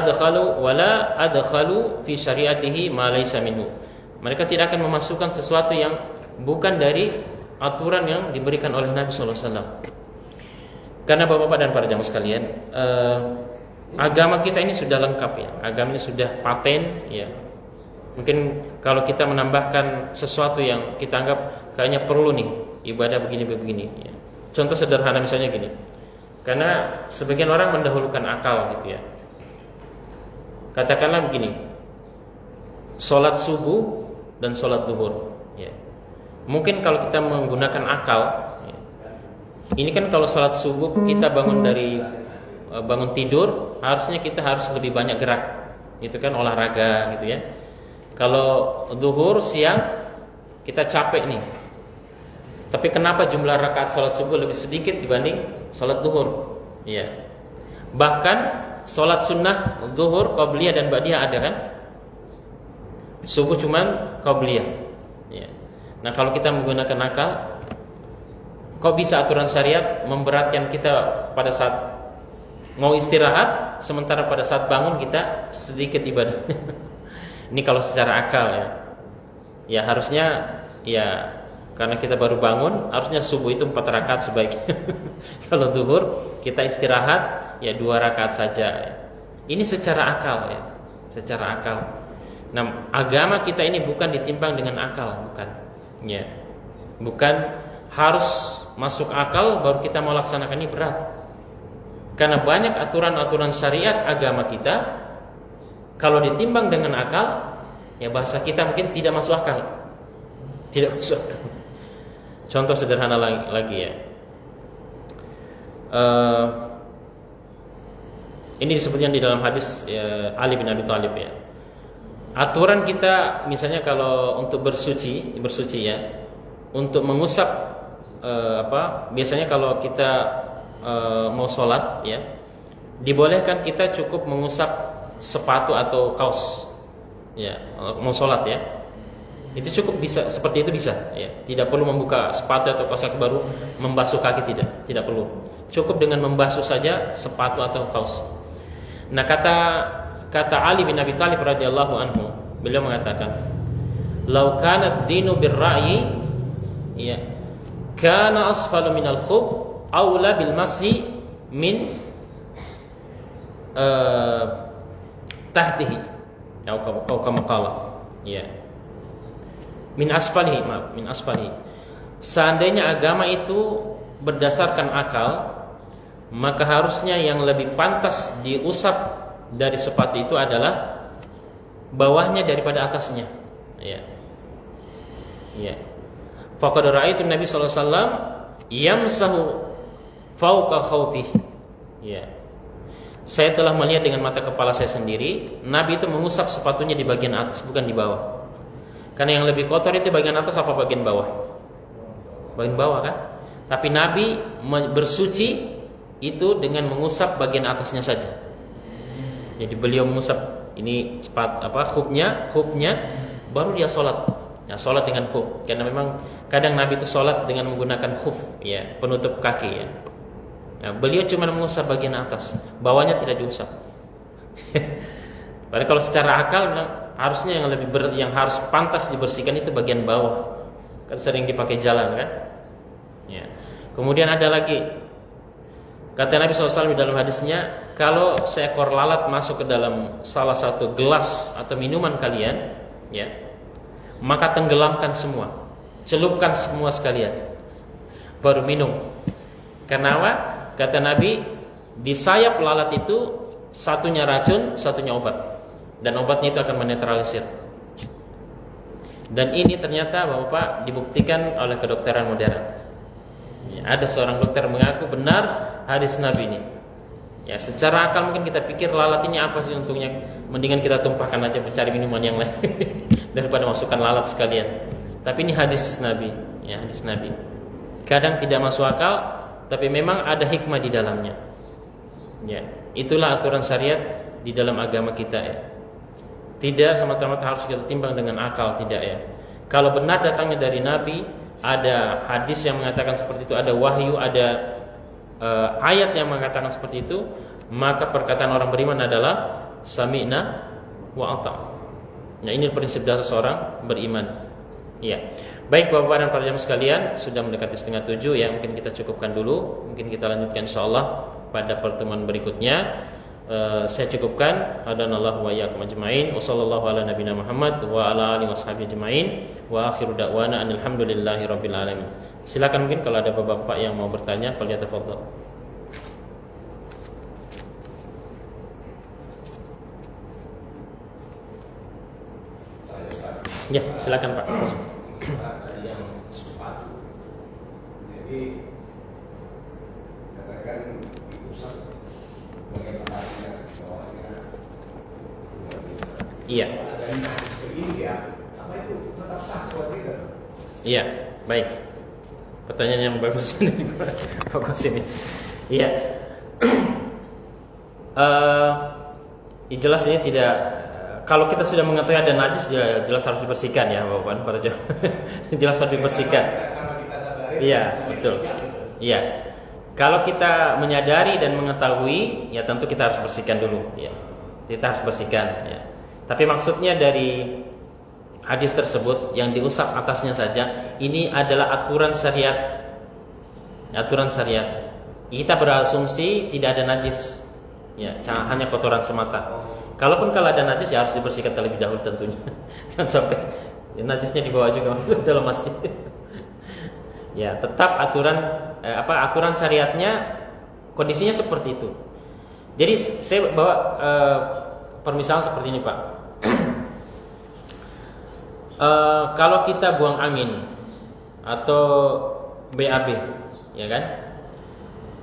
adkhalu fi syariatihi ma laysa minhu. Mereka tidak akan memasukkan sesuatu yang bukan dari aturan yang diberikan oleh Nabi sallallahu alaihi wasallam. Karena Bapak-bapak dan para jamaah sekalian, agama kita ini sudah lengkap, ya. Agama ini sudah paten, ya. Mungkin kalau kita menambahkan sesuatu yang kita anggap kayaknya perlu nih, ibadah begini, ya. Contoh sederhana misalnya gini. Karena sebagian orang mendahulukan akal gitu, ya. Katakanlah begini, sholat subuh dan sholat duhur, ya. Mungkin kalau kita menggunakan akal, ya. Ini kan kalau sholat subuh kita bangun tidur, harusnya kita harus lebih banyak gerak, itu kan olahraga gitu, ya. Kalau duhur siang kita capek nih, tapi kenapa jumlah rakaat sholat subuh lebih sedikit dibanding sholat duhur, ya. Bahkan sholat sunnah duhur, qabliyah dan ba'diyah ada kan? Subuh cuman qabliyah, ya. Nah, kalau kita menggunakan akal, kok bisa aturan syariat memberatkan kita pada saat mau istirahat, sementara pada saat bangun kita sedikit ibadah. Ini kalau secara akal, ya. Ya harusnya, ya, karena kita baru bangun, harusnya subuh itu 4 rakaat sebaiknya. Kalau duhur kita istirahat, ya 2 rakaat saja, ya. Ini secara akal, ya. Secara akal. Nah, agama kita ini bukan ditimbang dengan akal, bukan. Ya, bukan harus masuk akal baru kita mau laksanakan, ini berat. Karena banyak aturan-aturan syariat agama kita kalau ditimbang dengan akal, ya bahasa kita mungkin tidak masuk akal. Tidak masuk akal. Contoh sederhana lagi, ya. Ini disebutkan di dalam hadis, ya, Ali bin Abi Thalib, ya. Aturan kita misalnya kalau untuk bersuci, ya, untuk mengusap biasanya kalau kita mau sholat, ya, dibolehkan kita cukup mengusap sepatu atau kaos, ya, mau sholat, ya. Itu cukup, bisa seperti itu, bisa, ya. Tidak perlu membuka sepatu atau kaos kaki baru membasuh kaki, tidak perlu. Cukup dengan membasuh saja sepatu atau kaos. Nah, kata Ali bin Abi Thalib radhiyallahu anhu, beliau mengatakan, "Lau kana ad-dinu bir-ra'yi, ya, kana asfalu minal khuf aula bil mashi min tahtihi." Atau kama qala, ya. Min asfalihi. Seandainya agama itu berdasarkan akal, maka harusnya yang lebih pantas diusap dari sepatu itu adalah bawahnya daripada atasnya, ya. Ya. Faqad ra'aitu Nabi sallallahu alaihi wasallam yamsahu fawqa khawfihi. Ya. saya telah melihat dengan mata kepala saya sendiri, Nabi itu mengusap sepatunya di bagian atas, bukan di bawah. Karena yang lebih kotor itu bagian atas apa bagian bawah? Bagian bawah kan? Tapi Nabi bersuci itu dengan mengusap bagian atasnya saja. Jadi beliau mengusap ini khufnya, baru dia sholat. Ya, sholat dengan khuf. Karena memang kadang Nabi itu sholat dengan menggunakan khuf, ya, penutup kaki, ya. Nah, beliau cuma mengusap bagian atas, bawahnya tidak diusap. Padahal kalau secara akal harusnya yang harus pantas dibersihkan itu bagian bawah. Kan sering dipakai jalan kan? Ya. Kemudian ada lagi kata Nabi SAW di dalam hadisnya, kalau seekor lalat masuk ke dalam salah satu gelas atau minuman kalian, ya, maka tenggelamkan semua, celupkan semua sekalian, baru minum. Karena apa? Kata Nabi, di sayap lalat itu satunya racun, satunya obat, dan obatnya itu akan menetralisir. Dan ini ternyata Bapak dibuktikan oleh kedokteran modern. Ya, ada seorang dokter mengaku benar hadis Nabi ini. Ya, secara akal mungkin kita pikir lalat ini apa sih untungnya? Mendingan kita tumpahkan aja, mencari minuman yang lain daripada masukkan lalat sekalian. Tapi ini hadis Nabi, ya, hadis Nabi. Kadang tidak masuk akal, tapi memang ada hikmah di dalamnya. Ya, itulah aturan syariat di dalam agama kita, ya. Tidak semata-mata harus kita timbang dengan akal, tidak, ya. Kalau benar datangnya dari Nabi, ada hadis yang mengatakan seperti itu, ada wahyu, ada ayat yang mengatakan seperti itu, maka perkataan orang beriman adalah sami'na wa ata'na. Nah, ini prinsip dasar seorang beriman. Ya. Baik Bapak dan para jamaah sekalian, sudah mendekati 6:30, ya. Mungkin kita cukupkan dulu, mungkin kita lanjutkan insyaallah pada pertemuan berikutnya. Saya cukupkan. Hadanallahu wa iyyakum ajmain. Wassallallahu ala nabiyina Muhammad wa ala alihi washabihi ajmain. Wa akhiru da'wana alhamdulillahi rabbil alamin. Silakan mungkin kalau ada bapak-bapak yang mau bertanya, falyatafadhal. Ya, silakan Pak. Tadi yang sepatu, jadi katakan diusap bagian atasnya, bawahnya. Iya. Ada najis begini ya, apa itu tetap sah buat kita? Iya, baik. Pertanyaan yang bagus ini, fokus ini. Iya. Jelas ini tidak. Kalau kita sudah mengetahui ada najis, jelas harus dibersihkan, ya Bapak para jamaah. Jelas harus dibersihkan. Iya, betul. Iya. Kalau kita menyadari dan mengetahui, ya tentu kita harus bersihkan dulu, ya. Kita harus bersihkan, ya. Tapi maksudnya dari hadis tersebut yang diusap atasnya saja, ini adalah aturan syariat. Aturan syariat. Kita berasumsi tidak ada najis. Ya, hanya kotoran semata. Kalaupun kalau ada najis, ya harus dibersihkan terlebih dahulu tentunya. Jangan sampai ya, najisnya dibawa juga masuk dalam masjid. Ya, tetap aturan syariatnya kondisinya seperti itu. Jadi saya bawa permisalan seperti ini, Pak. Kalau kita buang angin atau BAB, ya kan?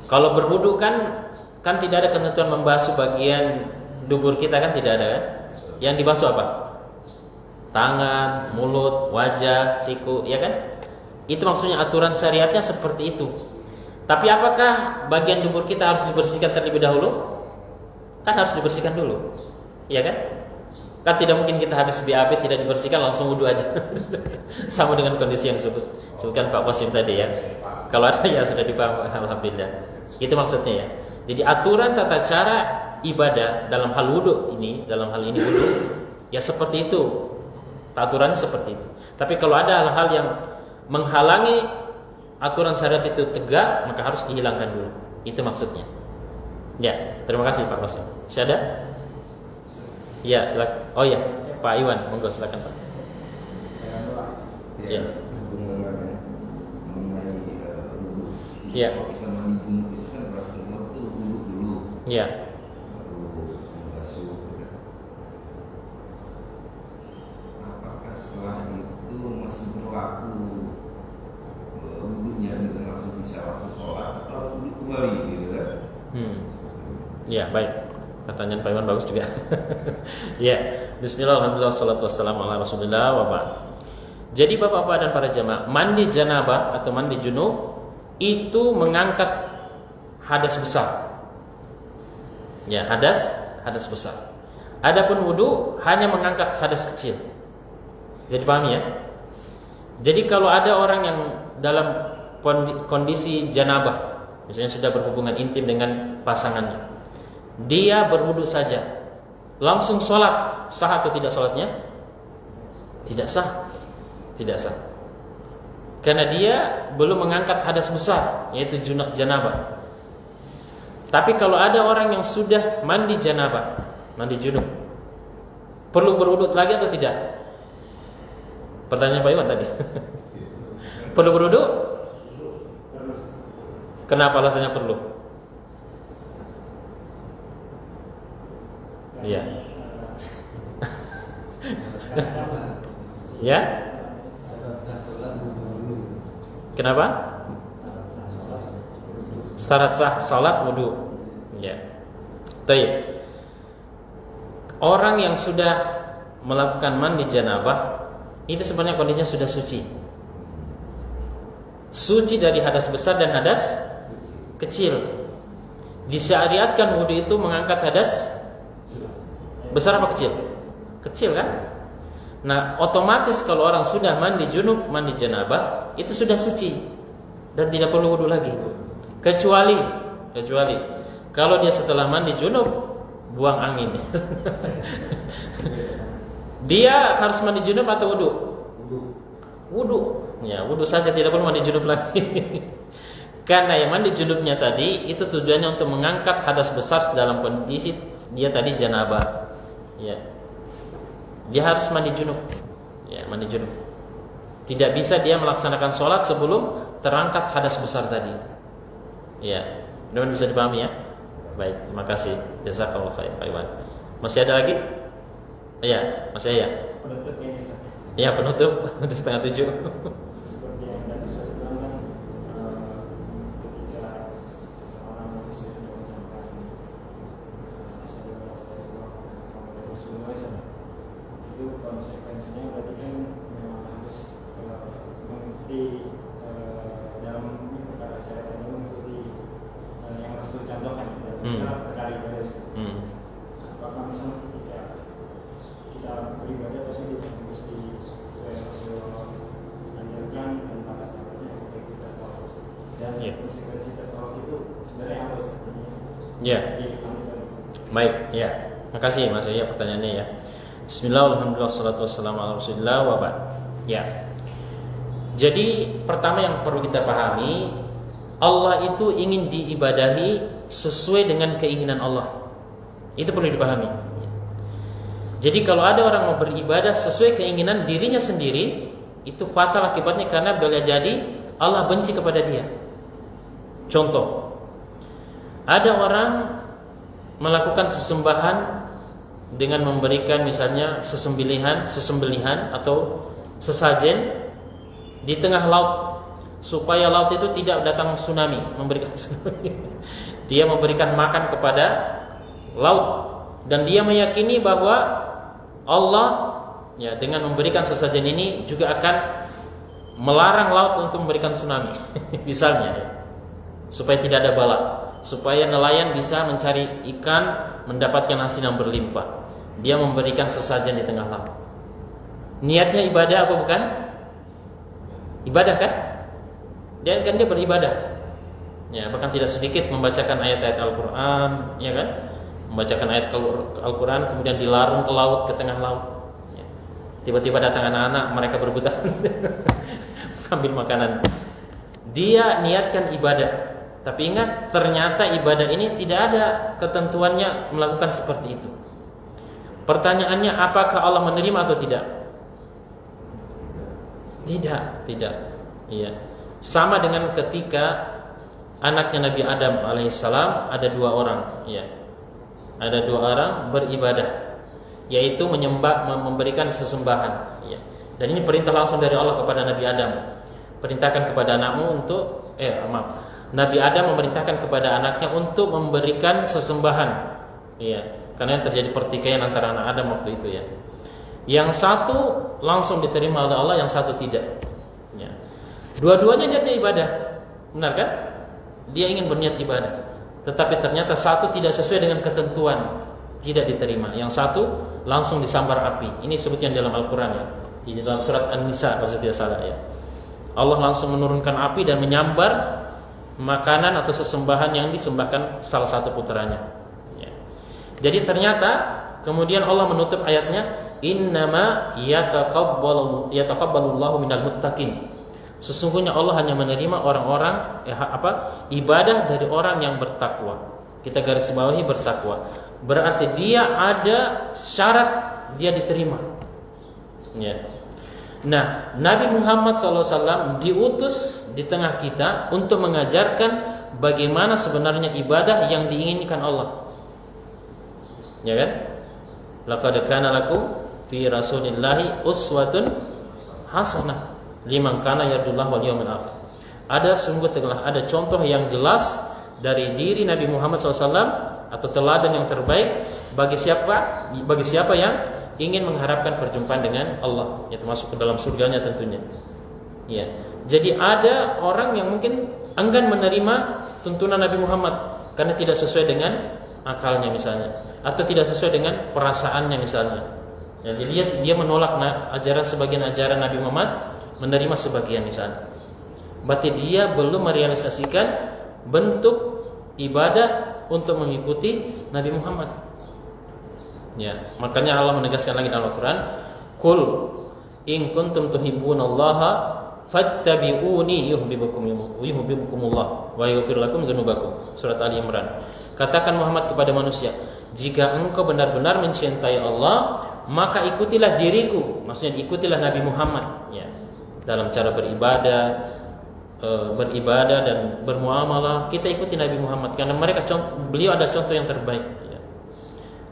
Kalau berwudu kan tidak ada ketentuan membasuh bagian dubur kita, kan tidak ada, kan? Yang dibasuh apa? Tangan, mulut, wajah, siku, ya kan? Itu maksudnya aturan syariatnya seperti itu. Tapi apakah bagian dubur kita harus dibersihkan terlebih dahulu? Kan harus dibersihkan dulu, ya kan? Kan tidak mungkin kita habis BAB tidak dibersihkan langsung wudu aja. Sama dengan kondisi yang sebutkan Pak Qasim tadi, ya. Kalau ada ya sudah dipaham, alhamdulillah. Itu maksudnya, ya. Jadi aturan tata cara ibadah dalam hal wudu ini, wudu, ya seperti itu. Aturannya seperti itu. Tapi kalau ada hal-hal yang menghalangi aturan syariat itu tegak, maka harus dihilangkan dulu. Itu maksudnya. Ya, terima kasih Pak Qasim. Masih ada? Ya, silakan. Oh ya, Pak Iwan, monggo silakan Pak. Ya. Ya. Kita mandi junub itu kan basuh junub tuh dulu. Ya. Baru basuh. Apakah setelah itu masih berlaku wudunya gitu, langsung bisa langsung sholat atau harus duduk kembali gitu kan? Ya, baik. Pertanyaan Pak Iwan bagus juga. Ya, bismillah, alhamdulillah, salatu wassalamu ala rasulillah wa ba'd. Jadi Bapak-bapak dan para jamaah, mandi janabah atau mandi junub itu mengangkat hadas besar. Ya, hadas besar. Adapun wudu hanya mengangkat hadas kecil. Jadi paham ya? Jadi kalau ada orang yang dalam kondisi janabah, misalnya sudah berhubungan intim dengan pasangannya, dia berwudu saja, langsung sholat, sah atau tidak sholatnya? Tidak sah. Tidak sah. Karena dia belum mengangkat hadas besar, yaitu janabah. Tapi kalau ada orang yang sudah mandi janabah, mandi junub, perlu berwudu lagi atau tidak? Pertanyaan Pak Iwan tadi. Perlu berwudu? Kenapa alasannya perlu? Iya. Ya? Kenapa? Syarat sah salat wudu. Ya. Baik. Orang yang sudah melakukan mandi janabah itu sebenarnya kondisinya sudah suci. Suci dari hadas besar dan hadas kecil. Disyariatkan wudu itu mengangkat hadas besar apa kecil? Kecil kan? Nah, otomatis kalau orang sudah mandi junub, mandi janabah, itu sudah suci dan tidak perlu wudu lagi. Kecuali kalau dia setelah mandi junub buang angin. Dia harus mandi junub atau wudu? Wudu. Ya, wudu saja, tidak perlu mandi junub lagi. Karena yang mandi junubnya tadi itu tujuannya untuk mengangkat hadas besar dalam kondisi dia tadi janabah. Ya. Dia harus mandi junub. Ya, mandi junub. Tidak bisa dia melaksanakan sholat sebelum terangkat hadas besar tadi. Ya, mudah-mudahan bisa dipahami ya. Baik, terima kasih. Jazakallahu khair, Pak Iwan. Masih ada lagi? Iya, masih ya. Penutup ini, Ustaz. Iya, penutup. Udah 6:30. Seperti yang tadi Ustaz bilang kan, ketika seseorang manusia sudah mengucapkan asyhadu an la ilaha illallah Muhammadur Rasulullah, itu konsekuensinya berarti kan memang harus mengikuti dalam perkara syariat ini, mengikuti yang Rasul contohkan, misalnya perkara ibadah. Apakah misalnya ketika kita beribadah tapi tidak mengikuti sesuai yang Rasulullah anjurkan dan para sahabatnya, apakah kita tolak? Dan konsekuensi tertolak itu sebenarnya apa sebenarnya? Ya. Baik, ya. Makasih Mas ya pertanyaannya ya. Bismillah, alhamdulillah, salatu wassalamu ala rasulillah wa ba'd. Ya. Jadi pertama yang perlu kita pahami, Allah itu ingin diibadahi sesuai dengan keinginan Allah. Itu perlu dipahami. Jadi kalau ada orang mau beribadah sesuai keinginan dirinya sendiri, itu fatal akibatnya, karena boleh jadi Allah benci kepada dia. Contoh, ada orang melakukan sesembahan dengan memberikan misalnya sesembelihan atau sesajen di tengah laut, supaya laut itu tidak datang tsunami, memberikan tsunami. Dia memberikan makan kepada laut, dan dia meyakini bahwa Allah ya dengan memberikan sesajen ini juga akan melarang laut untuk memberikan tsunami. Misalnya ya, supaya tidak ada bala, supaya nelayan bisa mencari ikan, mendapatkan hasil yang berlimpah. Dia memberikan sesajen di tengah laut. Niatnya ibadah apa bukan? Ibadah kan? Dia beribadah. Ya, bahkan tidak sedikit membacakan ayat-ayat Al-Qur'an, ya kan? Membacakan ayat Al-Quran, kemudian dilarung ke laut, ke tengah laut. Tiba-tiba datang anak-anak, mereka berebutan ambil makanan. Dia niatkan ibadah, tapi ingat, ternyata ibadah ini tidak ada ketentuannya melakukan seperti itu. Pertanyaannya, apakah Allah menerima atau tidak? Tidak. Iya. Sama dengan ketika anaknya Nabi Adam alaihissalam, ada dua orang, ya. Ada dua orang beribadah, yaitu memberikan sesembahan, ya. Dan ini perintah langsung dari Allah kepada Nabi Adam. Perintahkan kepada anakmu untuk Nabi Adam memerintahkan kepada anaknya untuk memberikan sesembahan, Iya, karena yang terjadi pertikaian antara anak Adam waktu itu ya. Yang satu langsung diterima oleh Allah, yang satu tidak. Ya. Dua-duanya niatnya ibadah, benar kan? Dia ingin berniat ibadah, tetapi ternyata satu tidak sesuai dengan ketentuan, tidak diterima. Yang satu langsung disambar api. Ini sebutnya dalam Al-Quran ya, di dalam surat An-Nisa kalau saya tidak salah ya. Allah langsung menurunkan api dan menyambar makanan atau sesembahan yang disembahkan salah satu putranya ya. Jadi ternyata kemudian Allah menutup ayatnya, innama yataqabbalullahu minal muttaqin. Sesungguhnya Allah hanya menerima orang-orang ibadah dari orang yang bertakwa. Kita garis bawahi bertakwa. Berarti dia ada syarat dia diterima. Ya. Nah, Nabi Muhammad SAW diutus di tengah kita untuk mengajarkan bagaimana sebenarnya ibadah yang diinginkan Allah. Ya kan? Laqad kana lakum fi rasulillahi uswatun hasanah liman kana yarjullaha wal yawmil akhir. Sungguh telah ada contoh yang jelas dari diri Nabi Muhammad SAW atau teladan yang terbaik bagi siapa yang ingin mengharapkan perjumpaan dengan Allah, yaitu masuk ke dalam surganya tentunya. Ya. Jadi ada orang yang mungkin enggan menerima tuntunan Nabi Muhammad karena tidak sesuai dengan akalnya misalnya, atau tidak sesuai dengan perasaannya misalnya. Jadi dia menolak ajaran sebagian ajaran Nabi Muhammad, menerima sebagian misalnya. Berarti dia belum merealisasikan bentuk ibadah untuk mengikuti Nabi Muhammad. Ya, makanya Allah menegaskan lagi dalam Al-Quran, Qul in kuntum tuhibbunallaha fattabi'uni yuhibbukumullah wa yaghfir lakum dzunubakum. Surat Ali Imran. Katakan Muhammad kepada manusia, jika engkau benar-benar mencintai Allah, maka ikutilah diriku. Maksudnya ikutilah Nabi Muhammad ya, dalam cara beribadah dan bermuamalah. Kita ikuti Nabi Muhammad karena beliau ada contoh yang terbaik.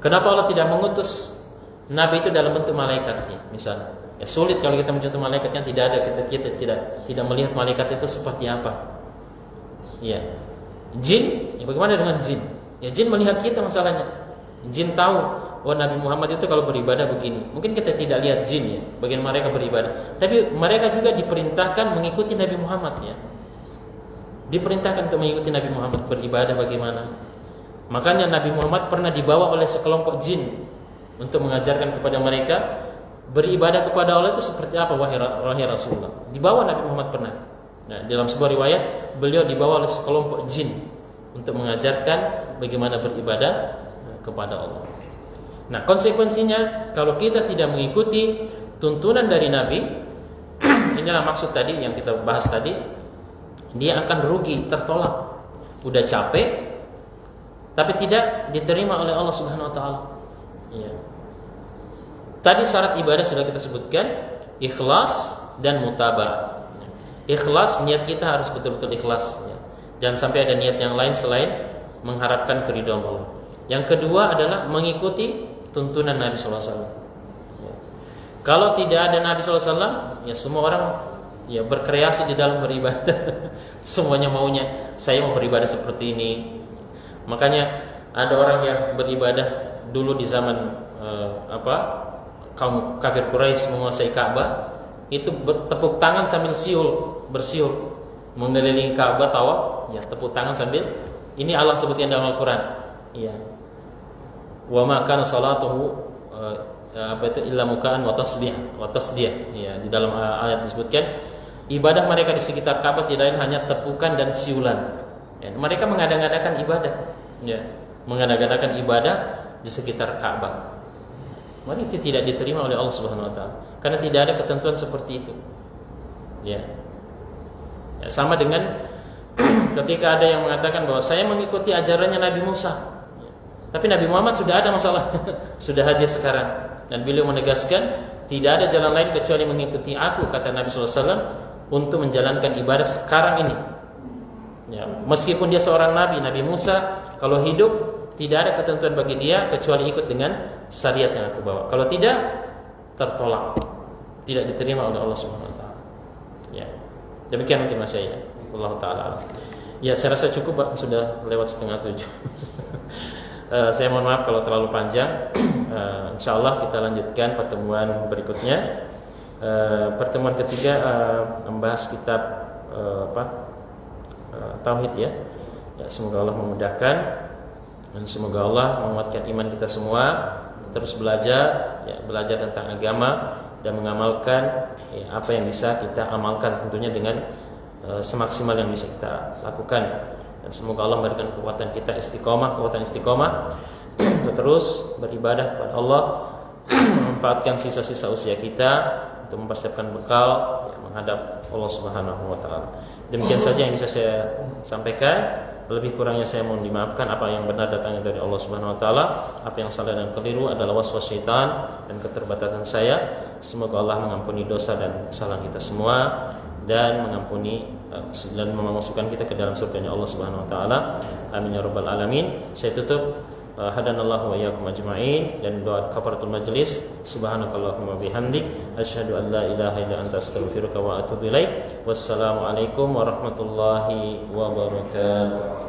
Kenapa Allah tidak mengutus Nabi itu dalam bentuk malaikat misalnya? Ya sulit kalau kita mencontoh malaikat yang tidak ada, kita tidak melihat malaikat itu seperti apa. Ya. Jin, ya bagaimana dengan jin? Ya jin melihat kita masalahnya. Jin tahu, oh Nabi Muhammad itu kalau beribadah begini. Mungkin kita tidak lihat jin ya, bagaimana mereka beribadah. Tapi mereka juga diperintahkan mengikuti Nabi Muhammad ya. Diperintahkan untuk mengikuti Nabi Muhammad beribadah bagaimana. Makanya Nabi Muhammad pernah dibawa oleh sekelompok jin untuk mengajarkan kepada mereka beribadah kepada Allah itu seperti apa, wahai Rasulullah. Dibawa Nabi Muhammad pernah. Nah, dalam sebuah riwayat beliau dibawa oleh sekelompok jin untuk mengajarkan bagaimana beribadah kepada Allah. Nah, konsekuensinya kalau kita tidak mengikuti tuntunan dari Nabi, inilah maksud tadi yang kita bahas tadi, dia akan rugi, tertolak. Udah capek tapi tidak diterima oleh Allah Subhanahu wa taala. Ya. Tadi syarat ibadah sudah kita sebutkan, ikhlas dan mutaba'ah. Ikhlas, niat kita harus betul-betul ikhlas ya. Jangan sampai ada niat yang lain selain mengharapkan keridhaan Allah. Yang kedua adalah mengikuti tuntunan Nabi sallallahu alaihi wasallam. Ya. Kalau tidak ada Nabi sallallahu alaihi wasallam, ya semua orang ya berkreasi di dalam beribadah. Semuanya maunya, saya mau beribadah seperti ini. Makanya ada orang yang beribadah dulu di zaman kaum kafir Quraisy menguasai Ka'bah, itu bertepuk tangan sambil bersiul mengelilingi Ka'bah tawaf, ya tepuk tangan sambil, ini Allah sebutnya dalam Al-Qur'an. Iya. Wa ma kana salatuhu illa muka'an wa tasbih. Ya, di dalam ayat disebutkan ibadah mereka di sekitar Ka'bah tidak lain hanya tepukan dan siulan. Ya, mereka mengadakan ibadah, ya, mengadakan ibadah di sekitar Ka'bah. Maka itu tidak diterima oleh Allah Subhanahu wa taala karena tidak ada ketentuan seperti itu. Ya. Ya, sama dengan ketika ada yang mengatakan bahwa saya mengikuti ajarannya Nabi Musa. Ya. Tapi Nabi Muhammad sudah ada masalah, sudah hadir sekarang, dan beliau menegaskan tidak ada jalan lain kecuali mengikuti aku, kata Nabi sallallahu alaihi wasallam, untuk menjalankan ibadah sekarang ini. Ya, meskipun dia seorang nabi, Nabi Musa, kalau hidup tidak ada ketentuan bagi dia kecuali ikut dengan syariat yang aku bawa. Kalau tidak, tertolak, tidak diterima oleh Allah Subhanahu wa taala. Ya. Demikian mungkin Mas saya. Allah taala. Ya, saya rasa cukup Pak, sudah lewat 6:30. Saya mohon maaf kalau terlalu panjang. Insya Allah kita lanjutkan pertemuan berikutnya. Pertemuan ketiga membahas kitab Tauhid ya. Semoga Allah memudahkan dan semoga Allah menguatkan iman kita semua. Terus belajar, belajar tentang agama dan mengamalkan apa yang bisa kita amalkan tentunya dengan semaksimal yang bisa kita lakukan. Dan semoga Allah memberikan kekuatan kita kekuatan istiqomah untuk terus beribadah kepada Allah, memanfaatkan sisa-sisa usia kita untuk mempersiapkan bekal menghadap Allah Subhanahu wa taala. Demikian saja yang bisa saya sampaikan. Lebih kurangnya saya mohon dimaafkan. Apa yang benar datangnya dari Allah Subhanahu wa taala, apa yang salah dan keliru adalah waswas syaitan dan keterbatasan saya. Semoga Allah mengampuni dosa dan kesalahan kita semua dan mengampuni dan memasukkan kita ke dalam surganya Allah Subhanahu wa taala. Amin ya rabbal alamin. Saya tutup hadanallahu wa iyyakum ajma'in dan doa kafaratul majlis. Subhanakallahumma bihamdik asyhadu an la ilaha illa anta astaghfiruka wa atubu ilaik. Wassalamu alaikum warahmatullahi wabarakatuh.